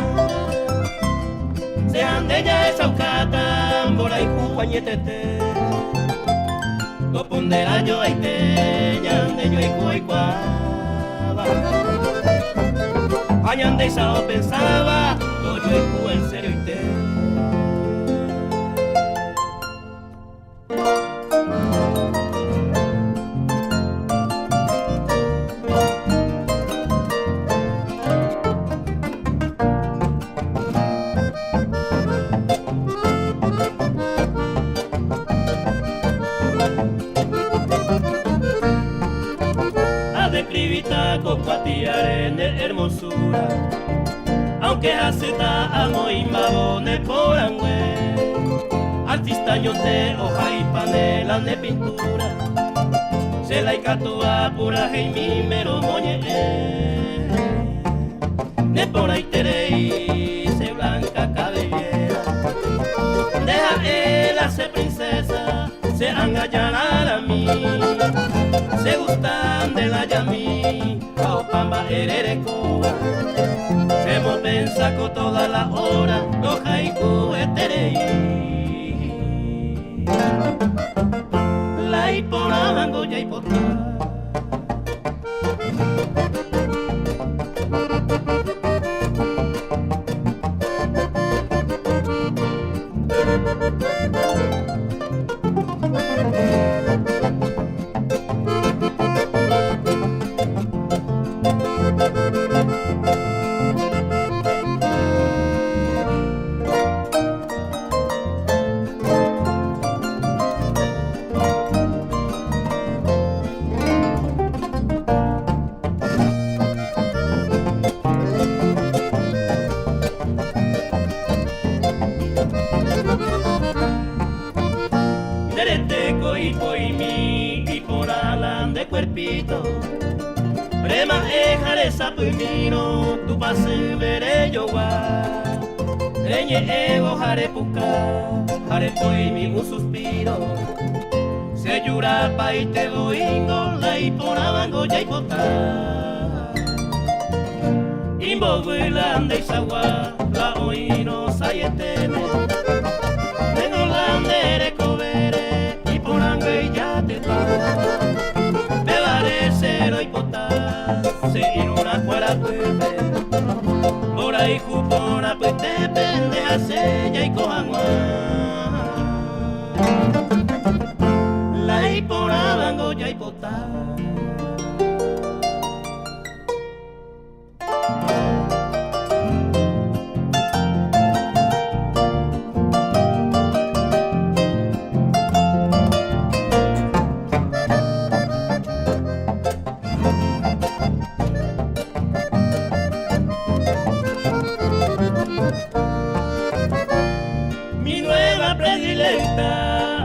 sean de ella esa ucata bora y juañetete lo pondera yo ahí te ñan de yo y cuama añan de esa o pensaba lo yo y en serio y te de hermosura, aunque hace ta amo y mabone por angüe, artista yo te hoja y panela de pintura, se la icatúa pura y mi mero moñe, de por ahí terei se blanca cabellera, deja él hacer princesa, se engañarán a mí, se gustan de la yamí. Pamba ererecoa, se mo pensa con toda la hora, los haiku eterei. La hipona mango ya hipota. pimino, tu pase veré yo wa. Reñe ego jare puka, jare poi mi un suspiro. Se llora pa y te doingo, la iponabango ya ipota. Imbo guilande isawa, la oino sayetene. Tengo landere covere, iponango y ya te va. Bebaré cero ipota, se in una cuera puede. Ora y cupona pues te pendeja sella y cojanua. La ipona bango ya ipota.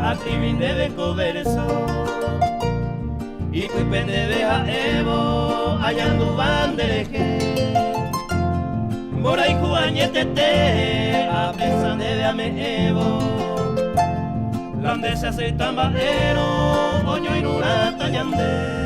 Activin debe converso y cuipen debe a Evo hallando bandereje Mora y juañetete a pensar debe a me Evo Lande se hace tambaero oño y nuna tañande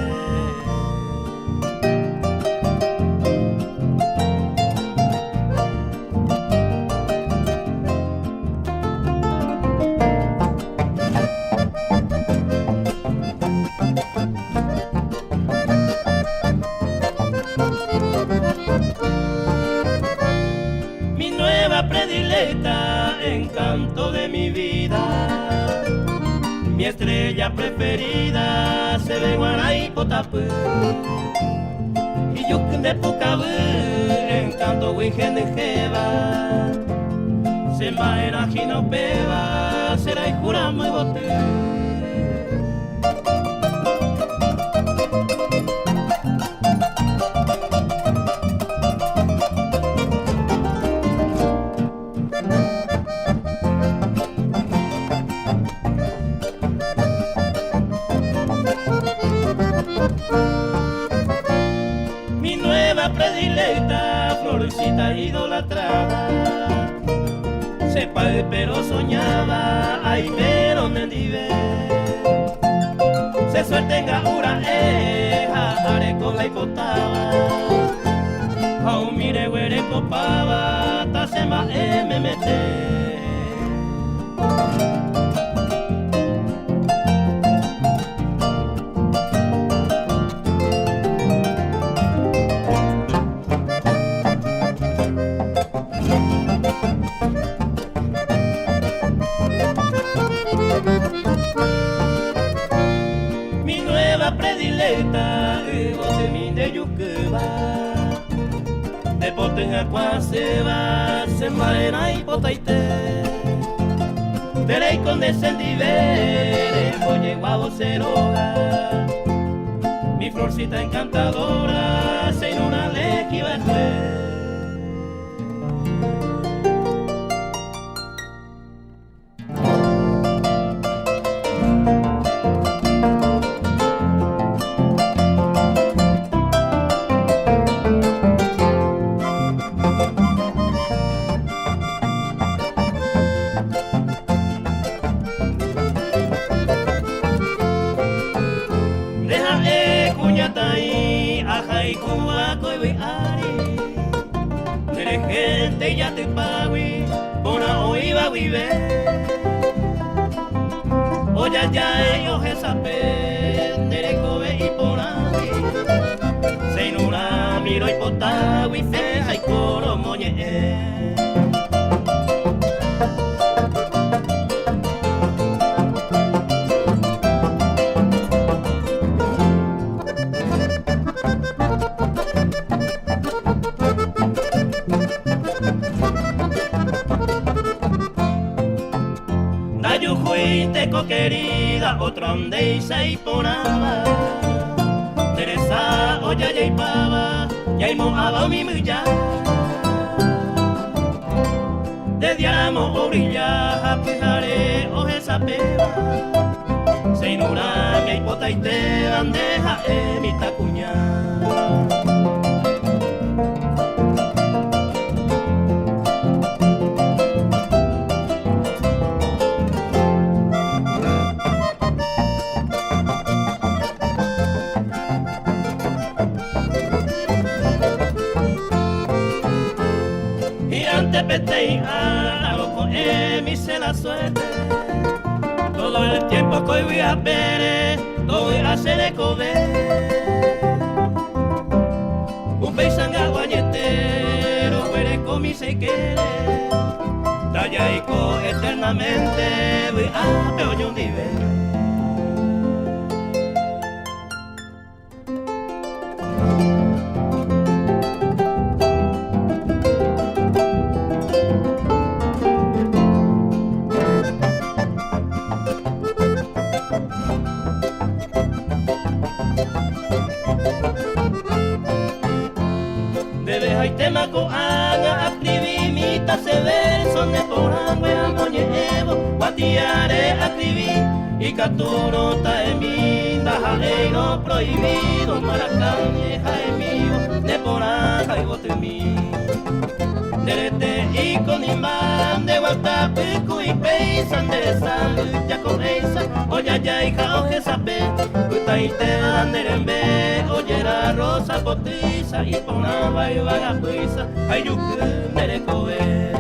encanto de mi vida, mi estrella preferida se ve guaray potapé y yo de Pucabú, encanto virgen de Jeva, se maena no beba, será y jura muy bote. Predilecta, florecita idolatrada, sepa pero soñaba, ay pero mendive, se suelte en gaura, haré con la hipotaba, aún mire huere copaba, tasema MMT. De potenja se va, se maena y potaite. Terei con descendivere, oye guavo ceroga. Mi florcita encantadora, se en una lequi verde. Gente ya te pagui, una oiva vive. Oya ya ellos esa pendereco y porani. Se inura miro y potagui, ceja y coro moñe. Querida, otro ande y se iponaba. Teresa, oya ya y pava, ya y mojaba mi muya. De diamo orilla, apejare, oje sapeva. Se inura mi hipota y te bandeja, mi tacuña. repete y hago con mi se la suerte. Todo el tiempo que voy a ver, todo voy a hacer de comer. Un paisanga guañetero, fuere con mi se quiere. Tallaico eternamente, voy a peor un nivel. Tema ko anga aktivi mita se verso ne porangwe amoñe evo guatiare aktivi y caturo taeminda jaeiro prohibido maracanye jaemio ne poranga y gotemi derete y con imán de guatapico y peisan de sal ya con esa oya ya hija oje sape puta y te anderembe oyera rosa potiza y ponaba y vaga puisa ay yo que coe.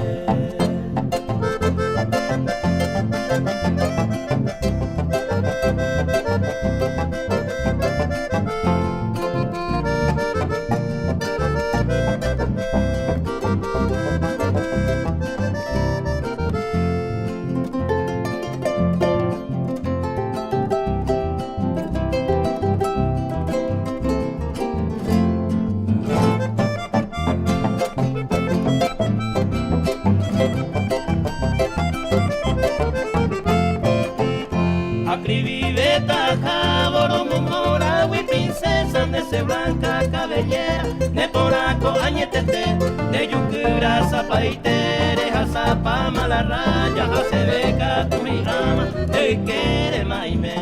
Blanca cabellera, de poraco añetete, de yucura zapaitere, jasapa mala raya, hace beca tu mi ama, de quere maime,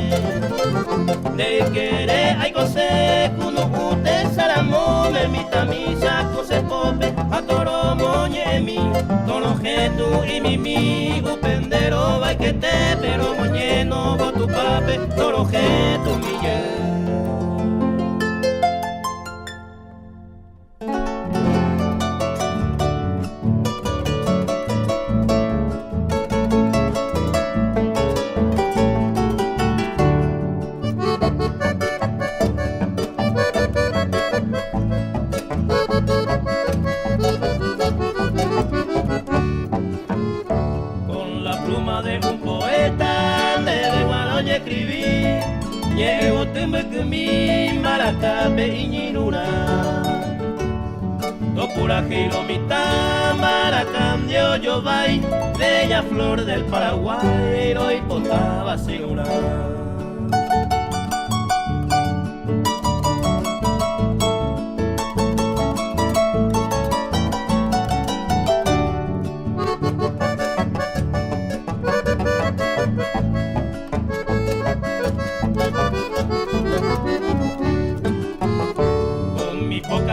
de quere ay cose, kuno ute saramo, me mita mi saco se pope, a toro moñemi, toroje tu y mi upendero, vai que te, pero moñeno, go tu pape, toroje tu mi ye. Gilomita, Maracandio, yo vai, bella flor del Paraguay, y potaba segura.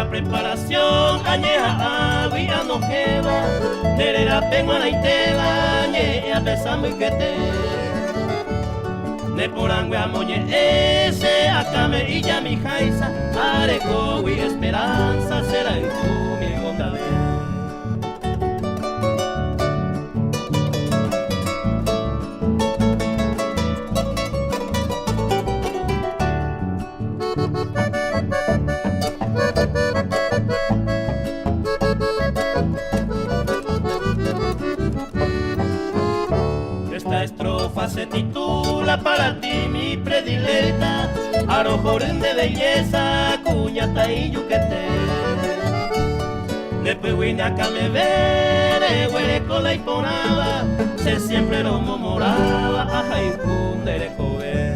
Preparación añeja agua no queda terera penguana y teba ñe a pesar y que te ne porangwe amoñe ese acame y ya mi jaisa areco y esperanza será y tú mi gonda de se titula para ti mi predilecta, Arojoren de belleza, cuñata y yuquete. Después vine acá me veré, huele con la hiponada, se siempre lo momoraba, ajá y cundere coe.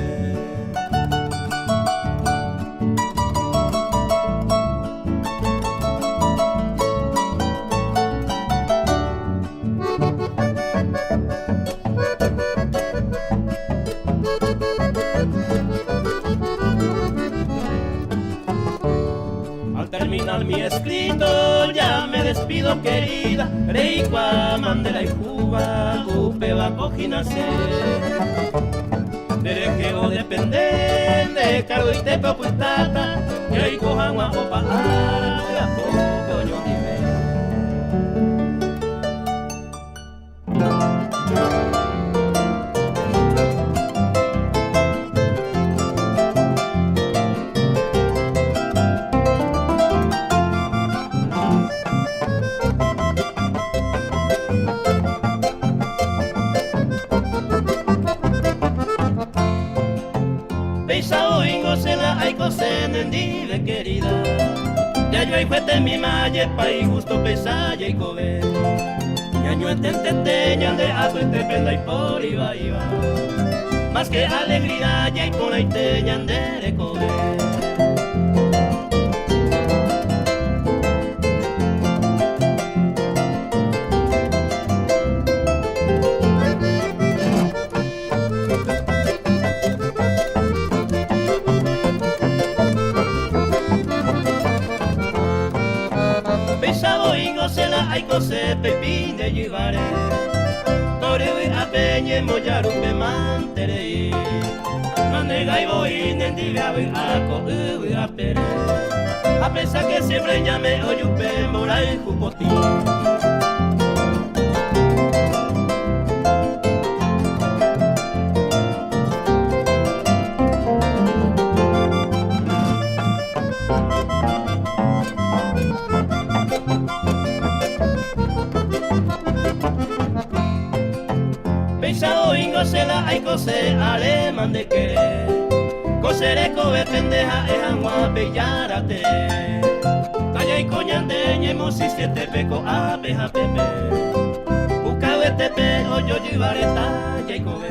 Terminar mi escrito, ya me despido querida, Reikwa, Mandela y Cuba, Upeba, Cojinase. Derejeo dependen de cargo y tepa puestata, y ahí cojan a opa, ara, poco yo hay cosas en dive querida. Ya yo hay juete mi malle pa y gusto pesaya y cobe. Ya yo entente ñande a tu penda y por iba. Más que alegría ya y por ahí te ñande de cobe. Hay cosas pepine llevaré Torebe a peñe moyarupe mantere Manega y voy nendigabe a coube a pere A pesar que siempre llame oyupe mora en jupoti. Hay cose alemán de que cosere cobe pendeja es agua pellárate. Talla y coñante ñemo si siete peco apeja pepe. Buscabe tepe o yo llevaré talla y cobe.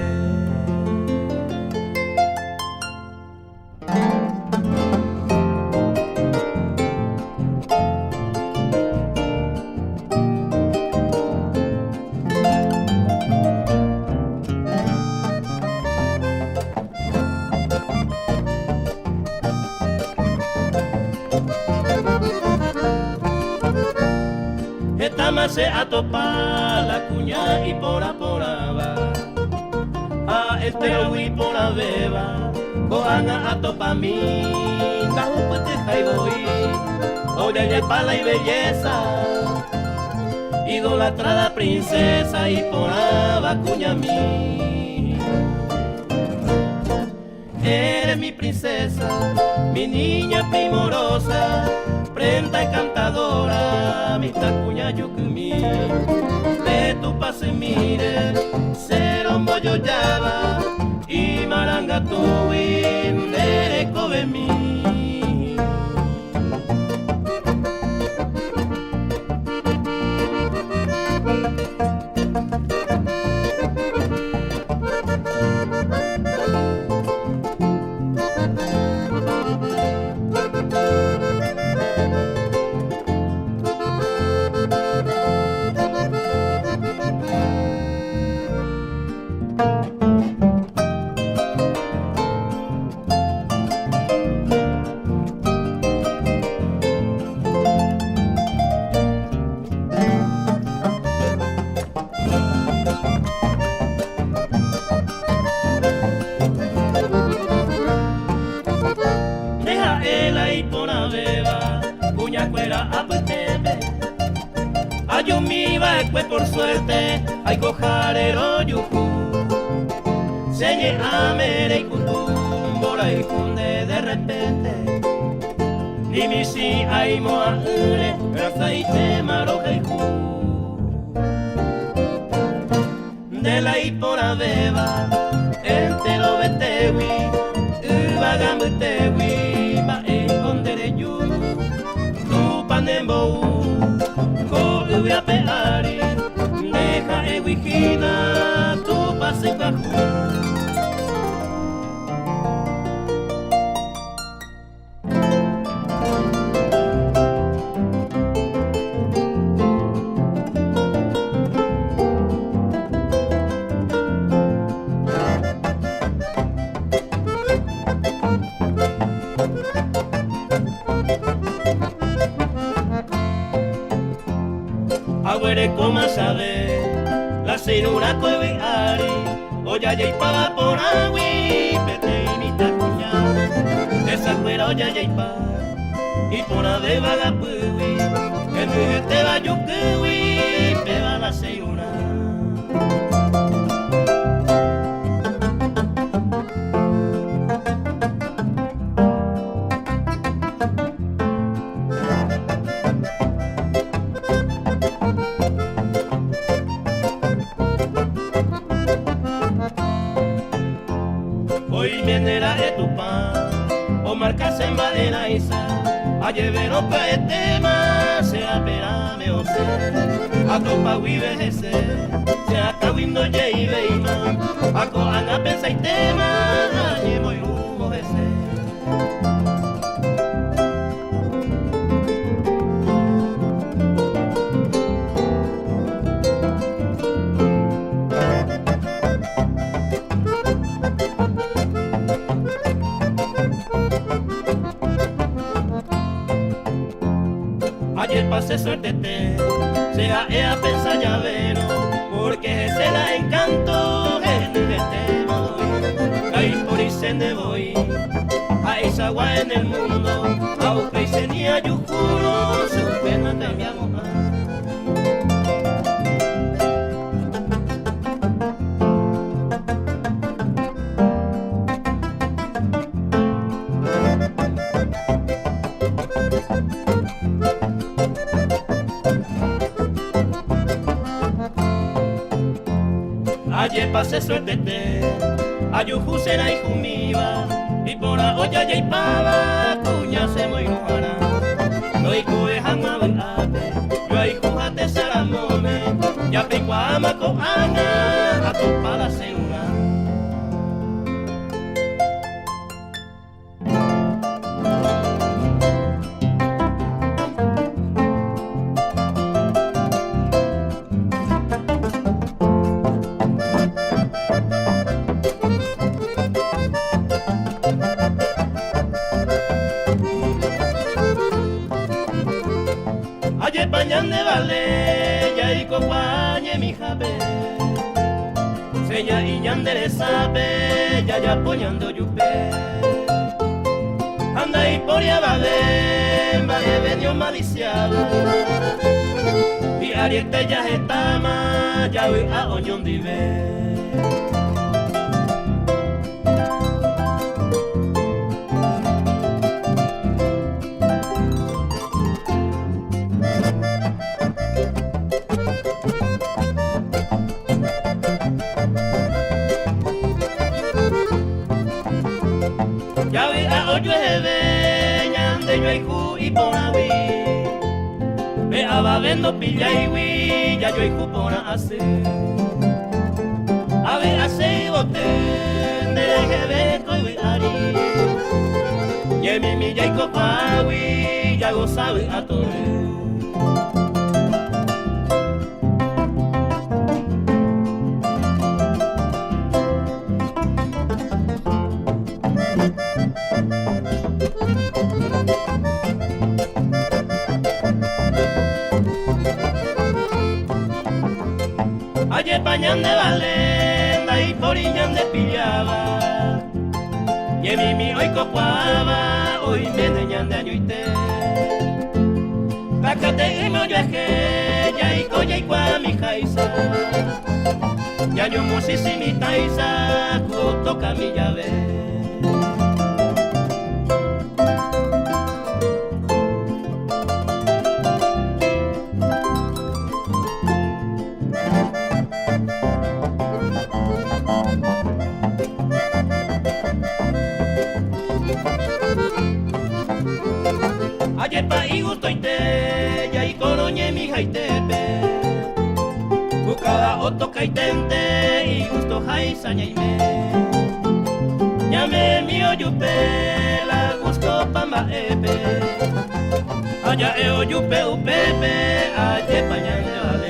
Se atopa la cuña y por va a este y por la beba coana atopa mi bajo pues te voy oye ya pala y belleza idolatrada princesa y por va cuña mi eres mi princesa mi niña primorosa prenda encantadora, mi tacuña yucumí, de tu pase mire, cero mollo llava, y maranga tu de cobe mí. Por suerte hay cojarero yuju señe amere y kutumbora y kunde de repente ni mi si hay moa ure raza y te maroja y ju de la ipora beba entero betewi ubagam betewi va escondere yu tu panembo ko ubia peari deja vigina tu pase bajo. Agüere como sabe la cinura coe ari oya ya y pa por agui pete y mi tacuña esa cuera oya ya y pa y por ade vaga pui que no te va yo que pe va la cinura. Hoy viene la de tu pan o marcas enaisa, a llevero pa tema, se aperame o se, a topa vive ese, se acabindo ye y veima, a coana pensa y tema, a llevo y hubo ese. Ayer pasé suerte sea ea pensa llavero, porque ese la encanto, en este voy, ahí por y se ne voy, a esa agua en el mundo, a buscar y se ni a yo juro, su pena te mi amor. Ayer pasé suerte a Yuju será hijo mío, y por la olla ya y pava, cuña se muy rojana. No hay coejan a verate, yo hay jujate saramone, ya pico a amaco ana, a tu para segura. Ayer bañan de vale, ya y compañe mi jabe. Seña y yandere sabe, ya poñando yupe. Anda y por ya vale venió maliciado. Y ariete ya estama, ya voy a oñón dive. Ya vi a oyo ebe, ñande yo hay ju y ponawi. Ve a va vendo pilla y wi, ya yo hay ju pona hace. A ver hace y bote, de jebe coi ari. Ye mi ya y copa wi, ya go sabe a todo. Ayer pañan de valenda y por iñan de pillaba. Y mi hoy copuaba, hoy me deñan de añuite. Bacate y me oye que ya y coya y cua mi jaisa. Ya yo musisi mi taisa, toca mi llave. Ayer pa y gusto y te, ya y coroñe mi jaitepe. Buscaba otro caitente y gusto jaisaña y me. Llame mi oyupe, la gusto pamba epe. Allá e oyupe upepe, ayer pañan de vale.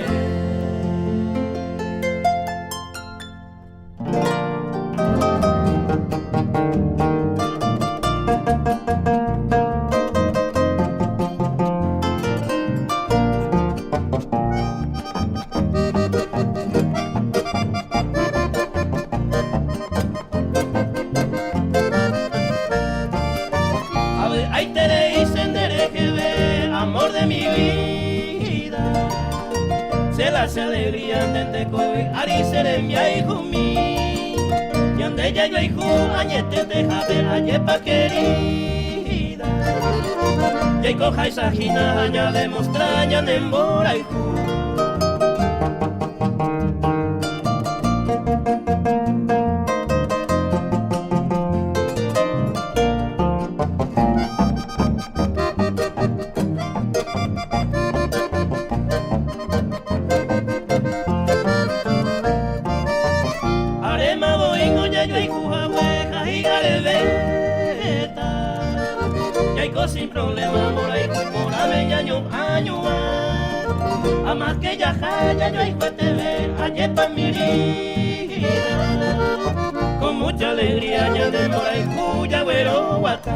Ahí te le dicen que ve, amor de mi vida. Se las alegrías de Tecoy, Ari seré mi hijo mi. Y ande ya yo hijo, añete deja de ayepa querida. Y coja esa gina, ya demostrañan en mora hijo. sin problema, moray, morame, yaño, a más que ya jaya, yo hay te ver, ayepa mi vida, con mucha alegría, ya de moray, cuya, güero, guacá.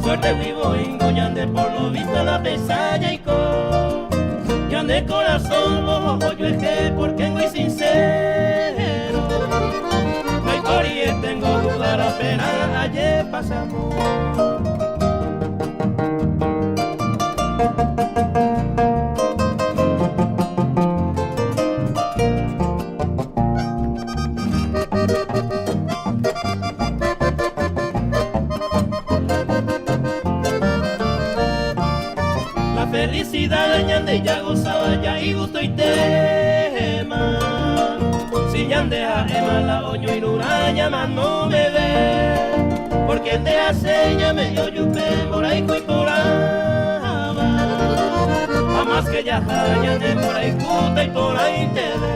Suerte vivo ingoñande por lo visto la pesaya y co y ande corazón ojo yo es que porque muy sincero no hay corie tengo duda la pena ayer pasamos. Felicidad ñande ya gozaba ya y gusto y tema. Si ñande a ema la oño y nuraña más no me ve. Porque de hace me yo yupe por ahí y por ahí. A más que ya jaya de por ahí gusta y por ahí te ve.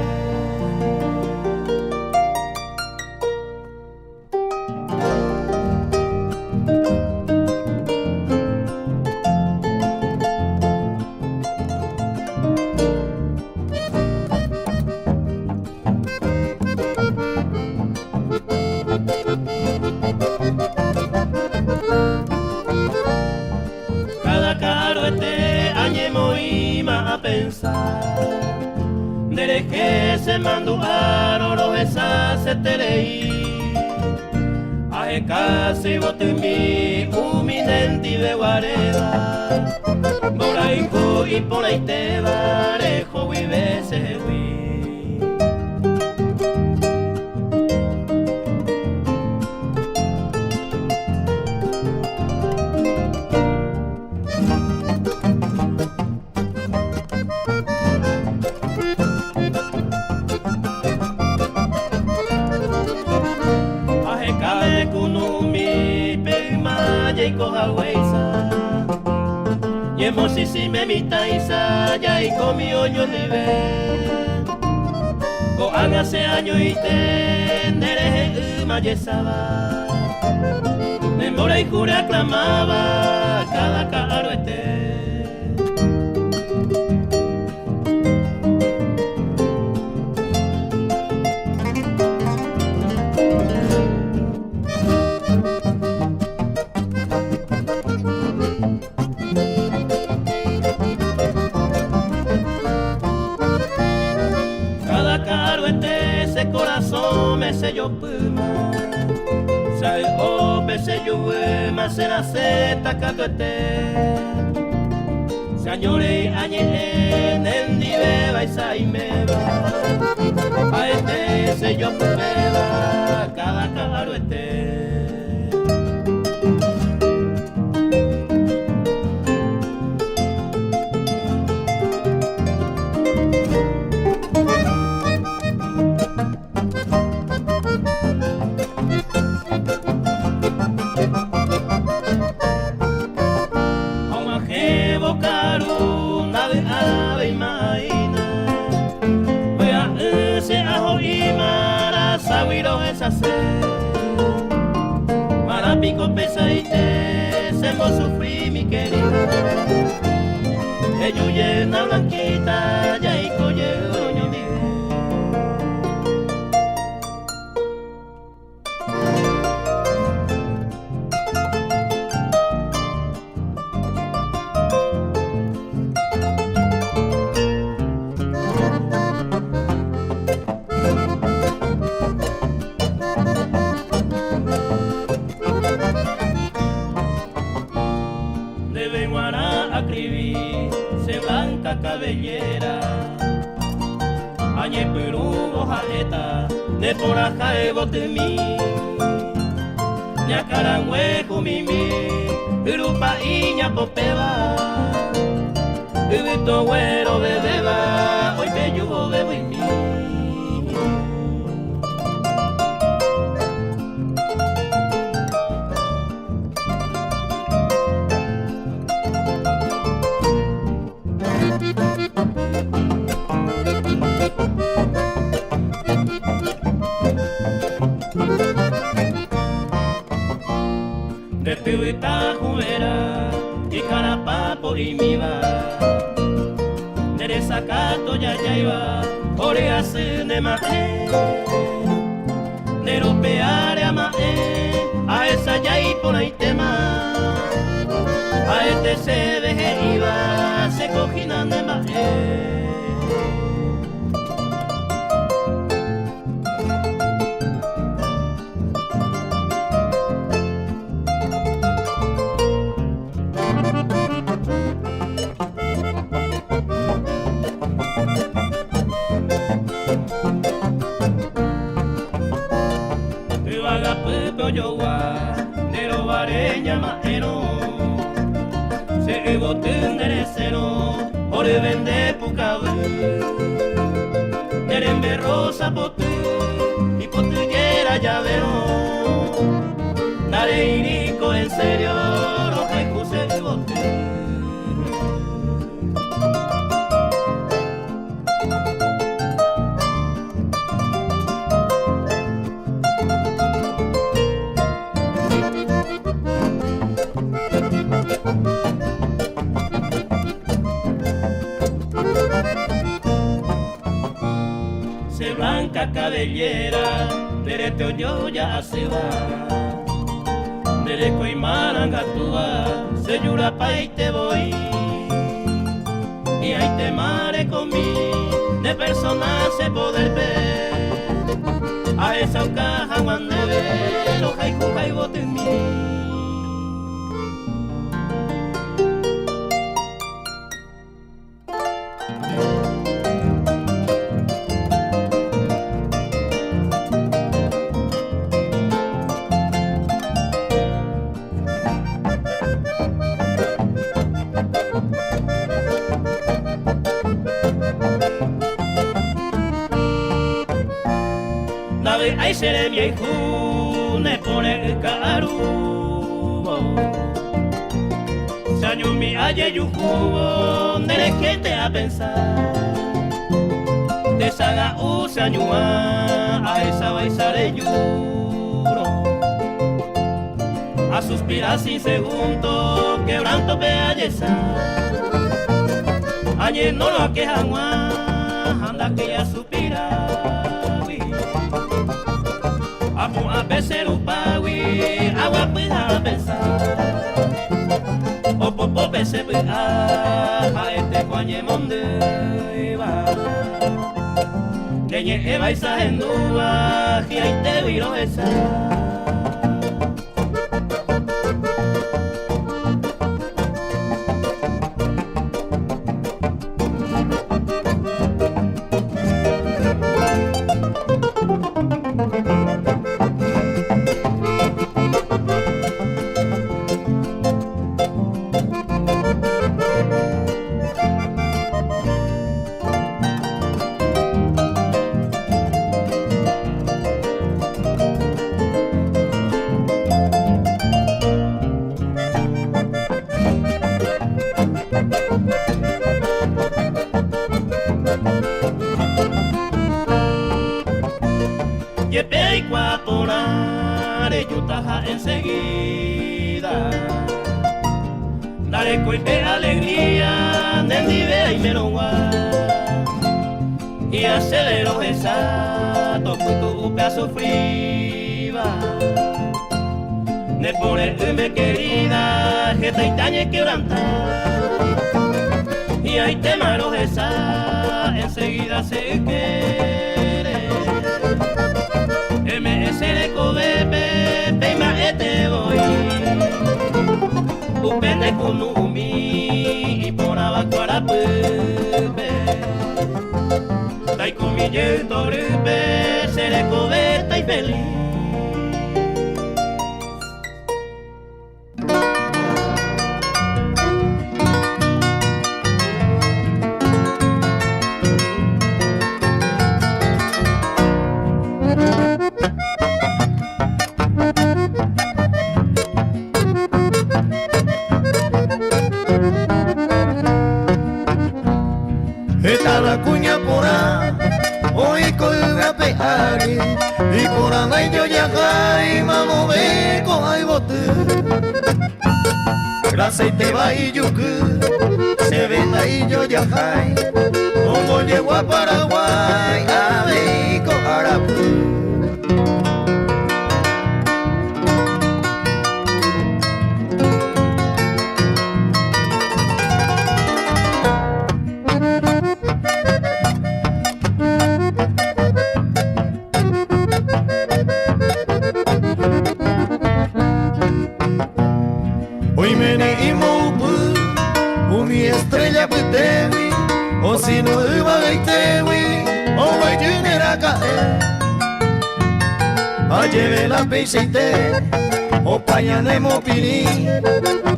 Desde que se mandujaron los esas se te leí a casi bote mi huminente y de guareda por ahí y por ahí te varejo y veces huí. Y hemos si me mita isa ya y comi oño nivel go hace año y te nereje mayesaba memora y cura aclamaba cada caro este. Me se yo puma, sabe o pese yo más se la seta catuete, se añore añe en el nive va y sai me va, a este se yo puma cada caro este. Marapico pesadite, se mo sufrí mi querida. Ello llena blanquita, ya y coye doño mi. Cabellera, añe Perú, hojaleta, de por acá bote mi, ña carangüejo mimi, Perú pa iña popeba, Ubito güero bebeba, hoy te yugo bebo y mi. De tuita juera y carapapo y mi va. Nere sacato ya iba, orea se ne mae. Nero peare a mae, a esa ya y por ahí tema. A este se deje iba, se coginan de mae. Yo wa nero vareña maero se boten derecero ore vende pucabu nerembe rosa potu y potillera llavero nare irico en serio lo que cuse bote. Blanca cabellera, derete yo ya se va. Dereco y marangatúa, se llora pa' y te voy. Y ahí te mare conmigo, de personas se poder ver. A esa caja mandebe, lo jaiku jaibote en mí. Ay seré mi hijo, ne pone carubo. Sayumi aye yukubo, nere que te a pensar. Te saga usanyua, a esa baisare yuro. A suspirar sin segundo, quebranto pe ayesa. Añe no lo aquejan, anda que ya suspira. A veces upawi, agua pueda a pensar. O popo pese a este coañe monde va. Leñe eva y sahendúa, y ahí te viro esa. Yepe y cuaponare yutaja enseguida. Dale coite alegría, nendive y merongua. Y acelero esa, toco tu pedazo friva. Ne pone me querida, jeta y tañe quebranta. Y ahí te maro esa, enseguida se quiere. MS de Kobe, peima este voy. Upende con umi y por abajo a la pepe. Tai con mi yendo gripe, se le cobeta y feliz. hay ari y por ahí yo ya caí mamo ve con ay bote gracias te va y yuku se ven ahí yo ya caí como llego a Paraguay a ver con Arapu. Estrella putewi, o si no iba a gaitewi, o va a llenar a caer. A lleve la peseite, o pañanemo piri,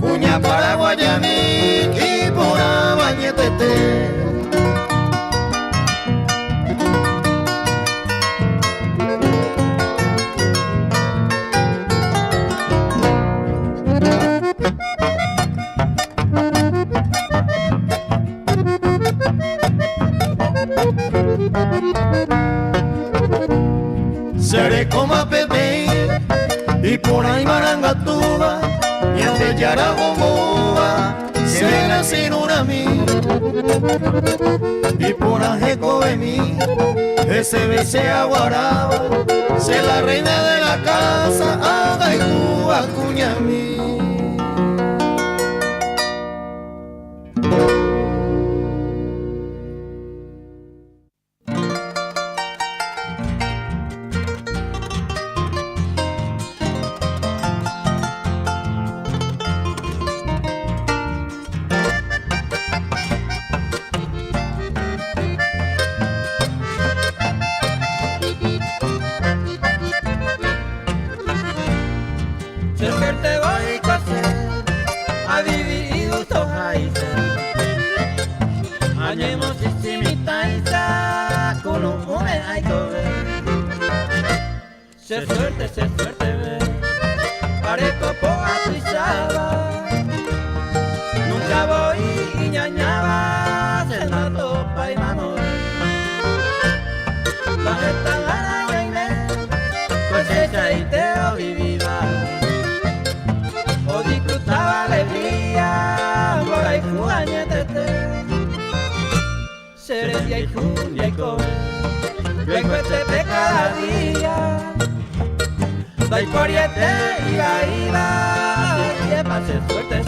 cuña para guayani, y por abañetete. Seré como a Pepe y por ahí Marangatuba y en Bellara Gomoa se ven así una mí y por Ajeco de mí ese bese aguaraba se la reina de la casa haga y Cuba cuña mí. Se suerte, ve, parezco poca trizaba, nunca voy y ñañaba, se la topa y mano. La esta gana y aine, pues esa y teo vivida, o disfrutaba alegría, por ahí jugañetete, seredia y julia y comer, luego este cada día. Dai coriete y iba, que pase suerte.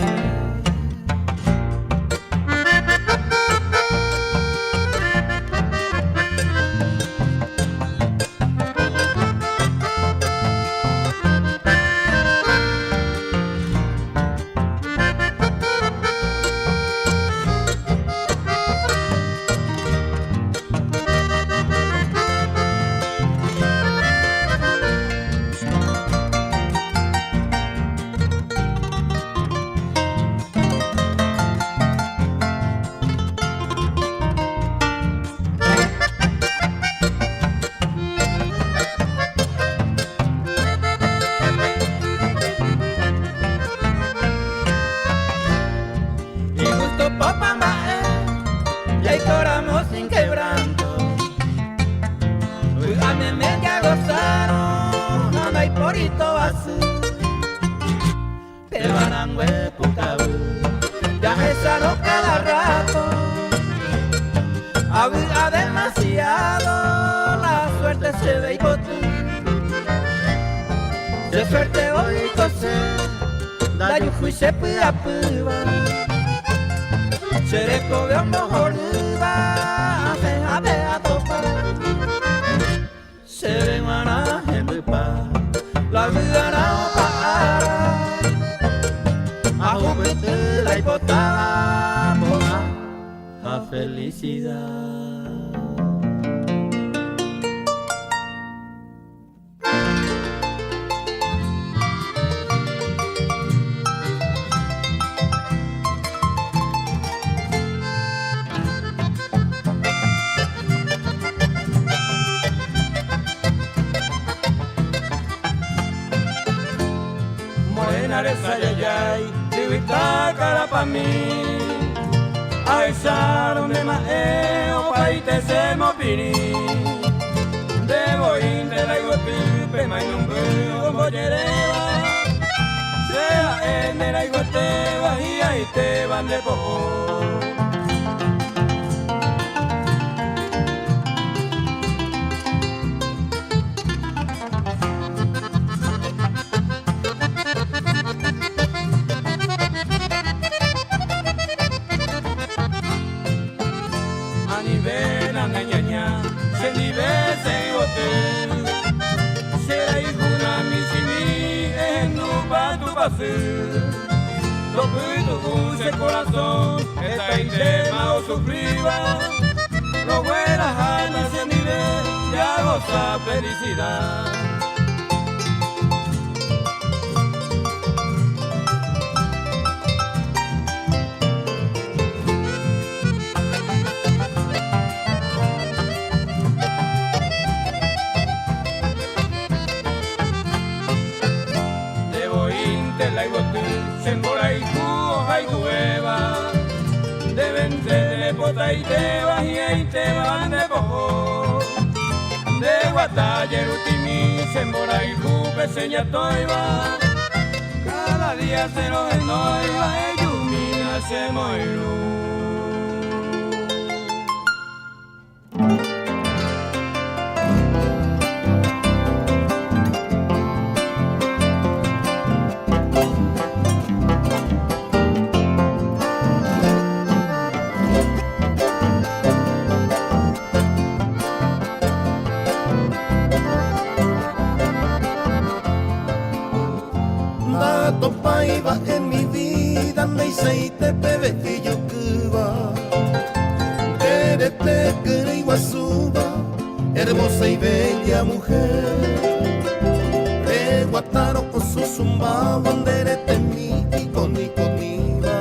Pero Arangue Pucabú, ya esa cada rato, había demasiado, la suerte se ve y botú. De suerte hoy cosé, da yuju y se pida puba, se le coge un mejor uva, se jade a topar, se ve mana en pupa, la vida no para. A juventud la hipotaba a felicidad. Morena de Sayayay, Divita cara pa' mí. Aizaron de maeo, paite se mopiri. De yereba sea en el aiguateba y ahí te van de bojo. Lo que tu corazón está en tema o sufriba, lo buenas ganas se nivel ya goza felicidad. Y te vas y ahí te van de bojo. De Guataller, Utimí, Sembora y Jupe, Seña Toiva. Cada día se lo de noiva, ilumina se moirú. Topaiba en mi vida, me hice bebé y yo cuba. Derete que iguasuba, hermosa y bella mujer. De Guataro con su zumba, banderete mi y con iba.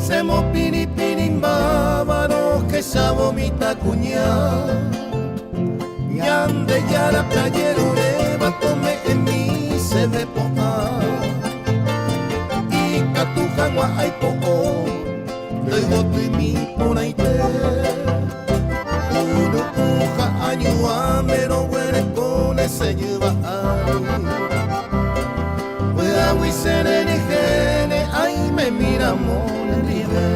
Se mo pini pini bávaro que ya vomita cuñá. Ñande ya la playera ureba, tome en mí se ve poca. Y catujangua hay poco, luego tu y mi por ahí te. Uno puja añua, mero huere con ese lleva ahí. Pueda muy serene gene, ahí me mira mole ribe.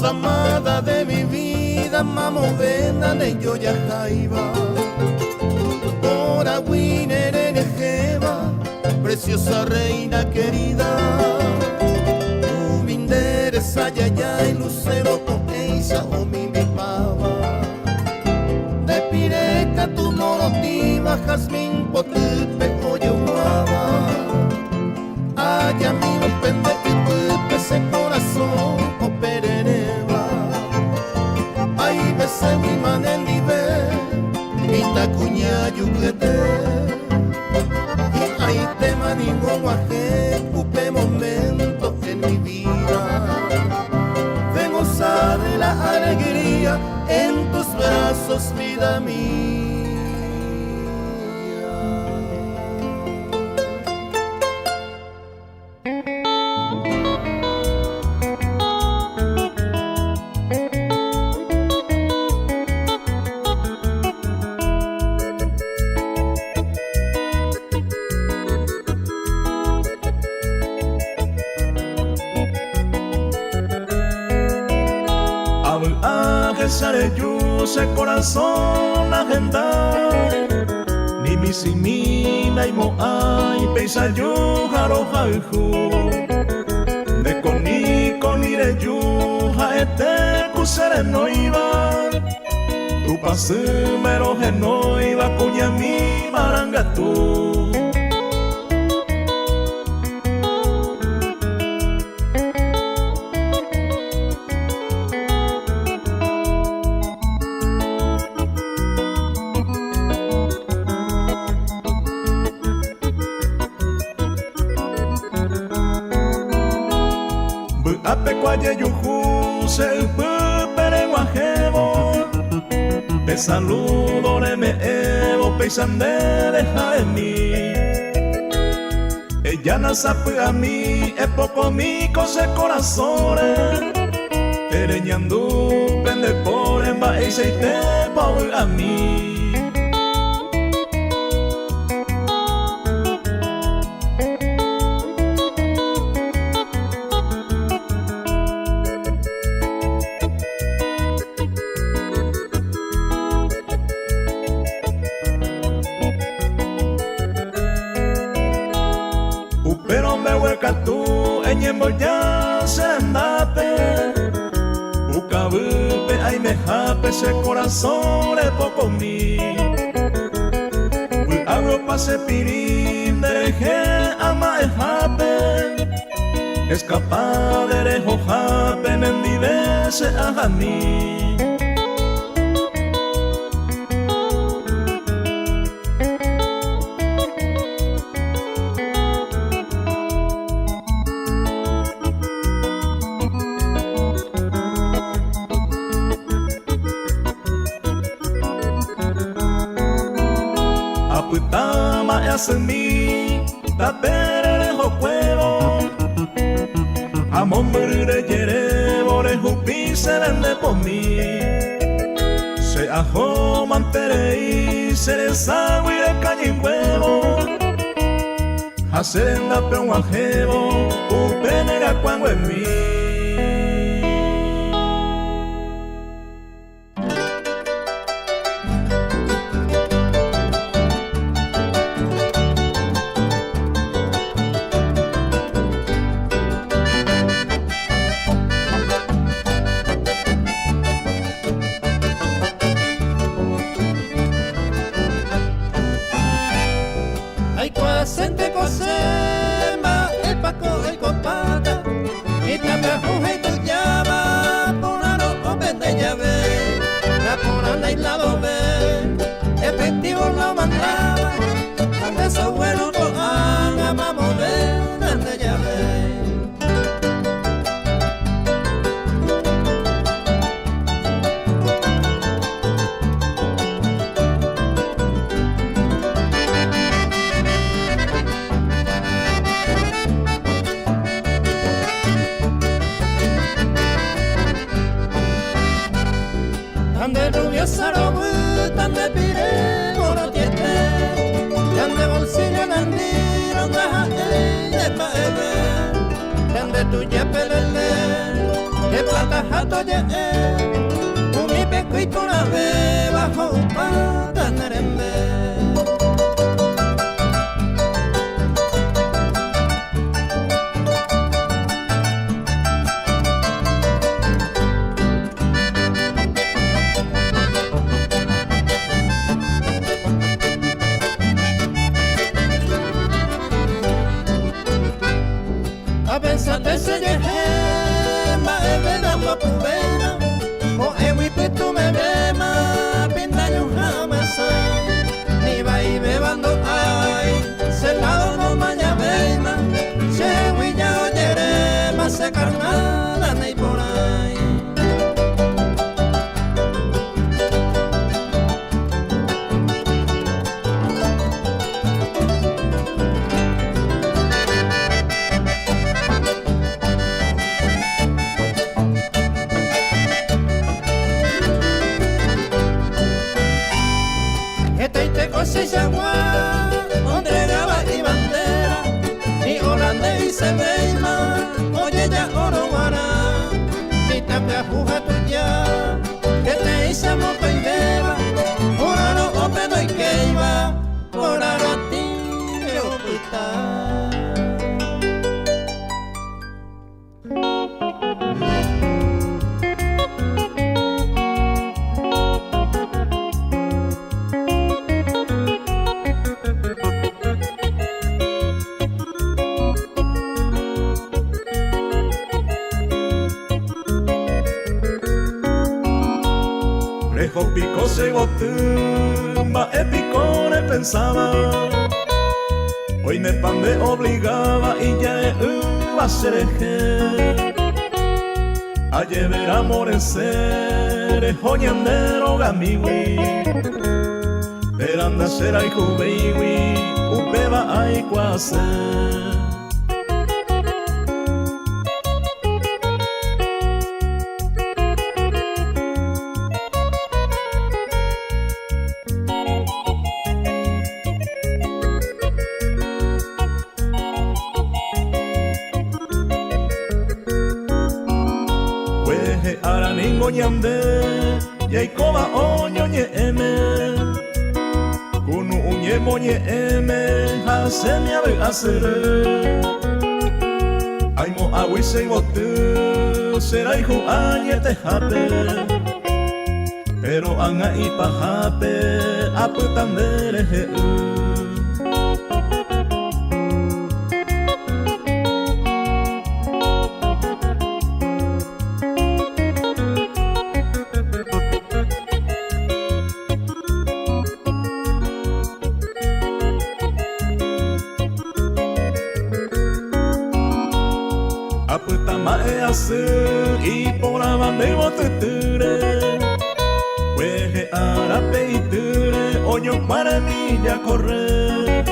Amada de mi vida, mamo vendan en yo ya jaiba. Por agüiner en ejeba, preciosa reina querida. Tu minderes ayaya y lucero con ella o mi pava. De pireca tu morotiva, jazmín potupe o yo guava. Allá mi no pende y tupe ese corazón o perereba. Ahí me se mi man en nivel, mi tacuña yuclete. Y ahí te manigo guaje, cupe momento en mi vida. De gozar de la alegría en tus brazos, vida mía. Ese corazón agenda ni mi simina y moai peisa yo jaro jaju de coni de yuja este kusere no iba Tu pasumero genoi vacuña mi marangatu. Apecuaye yuju se pere guajebo. Te saludo me evo peisande deja de mí. Ella no sabe a mí es poco mi cose corazones. Tereñandu pende por en va y se te pau a mí. Tu eñembo ya se andate. Ucabupe ay me jape ese corazón es poco mi. Abro pase pirín deje ama e jape. Escapa de rejo jape nendive se a mí. Semi tapere ho cuevo amor de yere bore hupi se vende por mí se ajo mantere y se desagüe de calle huevo hacer en la pe un ajebo upenera cuando en mí. Sente cosema, el paco y copata, y te abrajo y tu llama, ponaro o vende llave, la poranda y la doble, efectivo la mandaba, donde su abuelo lo haga, vamos a ver, vende llave. Tan de pire moro tiete, tan de bolsillo nandiro naja de paebe, tan de tuya pelele, de plata jato ye, mi peco y por ave bajo un pata nerembe. Pensate se yehe ma ebe da mapubena o ewi pitu me bema pinta yuha masai ni va y bebando ay celado no maña bema se huilla oyere ma se carnada ni por ahí. Se llama Ondregaba y bandera y Orande y Sebeima oye ya Oromara y también ajuja tuya que te hice moto y beba Oraro o pedo y que iba Oraro a ti me oculta. se gotumba epicone pensaba. Hoy me pande obligaba y ya va a ser a llevar amor en ser joñandero gamiwi. Pero anda será y jubiwi, upeba ay quase. Ñande y koba oño ñe eme kunu uñe moñe eme hase mi ave asere ay mo agui se botu será hijo añe te jape pero anga y pajape aputandere he y por abande boteture hueje arape y ture oño para mí ya corre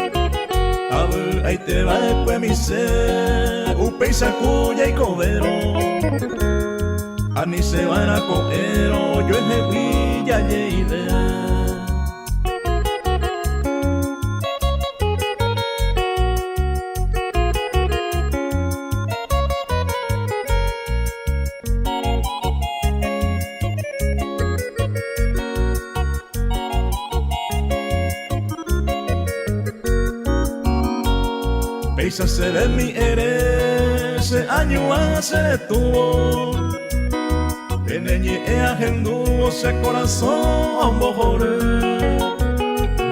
a ver ahí te va después mi ser upe y sacuya y cobero a ni se van a coero yo es de villa yeide. Peisa se de mi ese año se detuvo Peneñe e agenduo se corazón bojore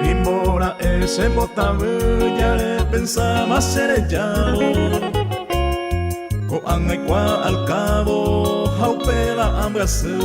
Rimora ese botabe ya le pensaba ser echado Coan igual al cabo jaupela ambrase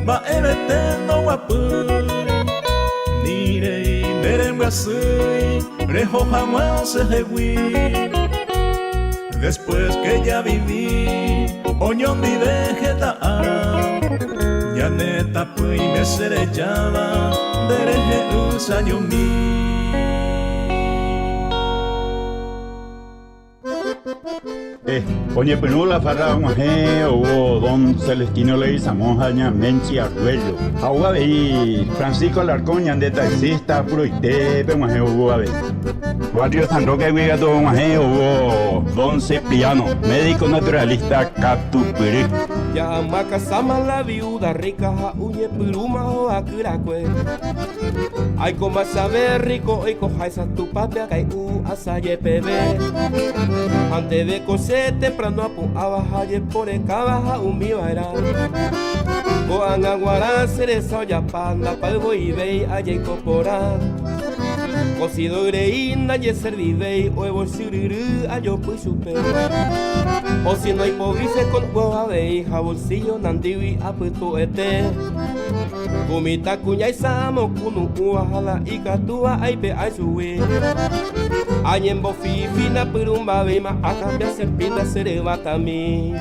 ba eretendo guapuri nire merembasui rejo jamás se jehui después que ya viví oñón di vegetara ya neta pui me serechaba dereje un saño mi. Oye, pero la farra guaje o don Celestino Leguizamón Jaña Menchi Arguello. Agua de Francisco Alarcón de taxista puro ite guaje o a ver. Barrio San Roque huiga todo guaje o don Cipriano, médico naturalista Catupiri. Ya macasama la viuda rica uñe puruma o akuracue. Ay como saber rico y coja esa tu papia que asaye pebe. Antes de coser temprano a bajar por el cabaja un mi vaira. Coan aguará cereza ya panda palvo y vei a incorporar. Cocido greína y servivei huevo siriru a yo pues super. O si no hay pobrice con hueva veija bolsillo nandiwi a puto ete. Kumita kuña y samo kunu uahala y katua aipe ai suwe. Añembo fifina perumba veima a cambiar serpinda sereba también.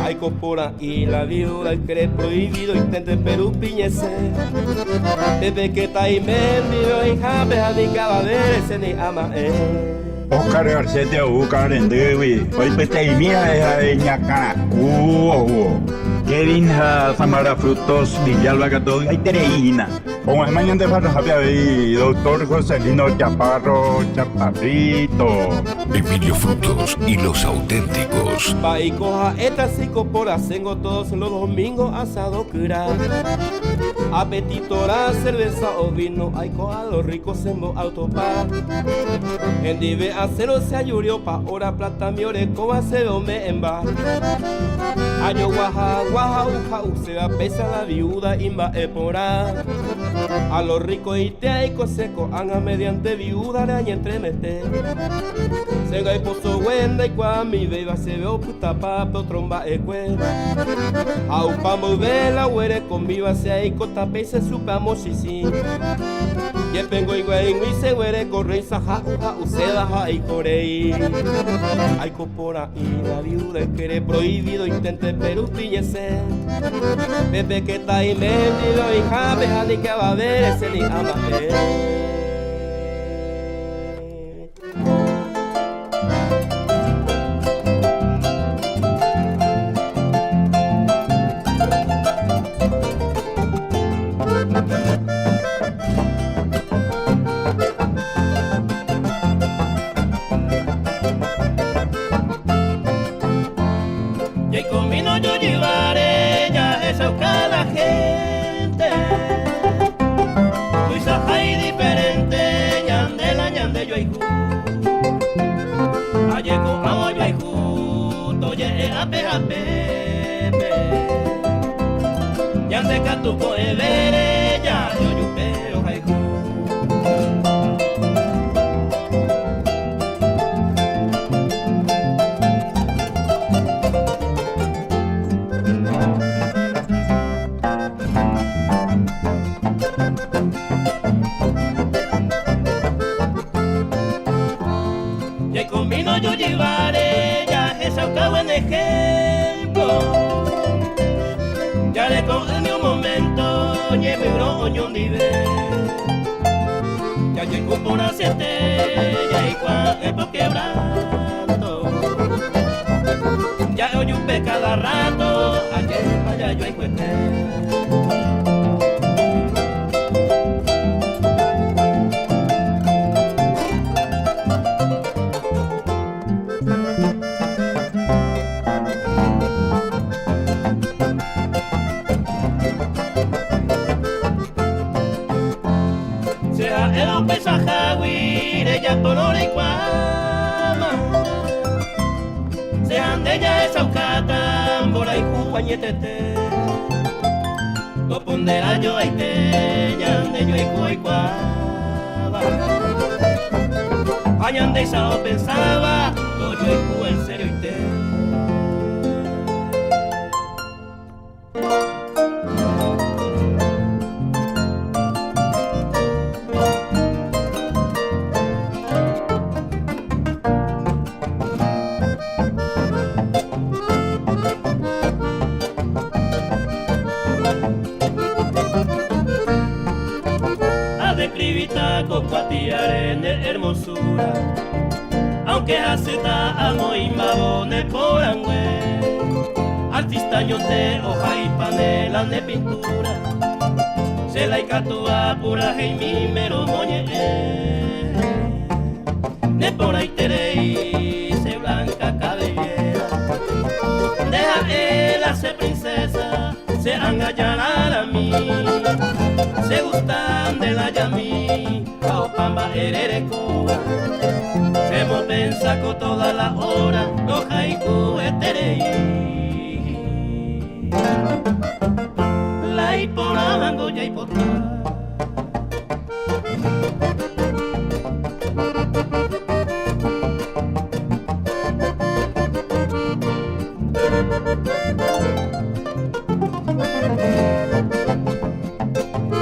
Hay copora y la viuda el cree prohibido intente Perú piñese. Desde que está y mendigo y jambe a mi caballero se ni ama Oscar Garcete o Karen Dewi, hoy peste y mía es ñacanacu. Kevin Samara Frutos, Villalba Gato, y Tereina. Como es mañana de Farra Javier, doctor Joselino Chaparro, Chaparrito. Emilio Frutos y los auténticos. Pa y coja esta psicopora, tengo todos los domingos asado cura. apetito la cerveza o vino, hay a los ricos en bo autopar. En dive acero se ayurió pa ora plata mi oreco va se me en bar. Ayo guaja guaja uja se va pesa la viuda imba epora. A los ricos y te hay coseco anga mediante viuda araña entremete. Se gai pozo wenda y cua mi beba se veo puta papo tromba ecue. A upamo vela huere con viva se hay cota pese supamos y si. Y pengo igual y se huere corre saja uja useda ja y corei. Hay copora y la viuda quiere prohibido intente pero piñese. Bebé que está y mendido y jabe ni que va a ver ese ni ama. Yo llevaré ya esa cada gente. Tu isajay diferente, ñande yo hijo. Ayeko amo yo hijo, toye ape pepe. Ñande catuco evere, ya yo yupero hijo. Yo llevaré ya esa buen ejemplo. Ya le coge un momento, llevo broño nivel. Ya llegó por siete, ya igual es por quebranto. Ya oye un pe cada rato, ayer allá yo hay cuete. El pesajawi de ya por hora y cuama. Sean de ya esa ucata, bora y cuañetete. No pondera yo a ite, ya de yo y cuama. Hayan de esa o pensaba, no yo y cu en serio ite. Con cuatiare hermosura, aunque hace ta amo y mabone por angüe, artista yo te hoja y panela de pintura, se la icatua pura y mi mero moñe, de por ahí terei se blanca cabellera, deja él hace princesa, se engañarán a mí, se gustan de la yamí. Pamba erereco, se mo pensa con toda la hora, los haiku eterei. La hipona mango ya hipota.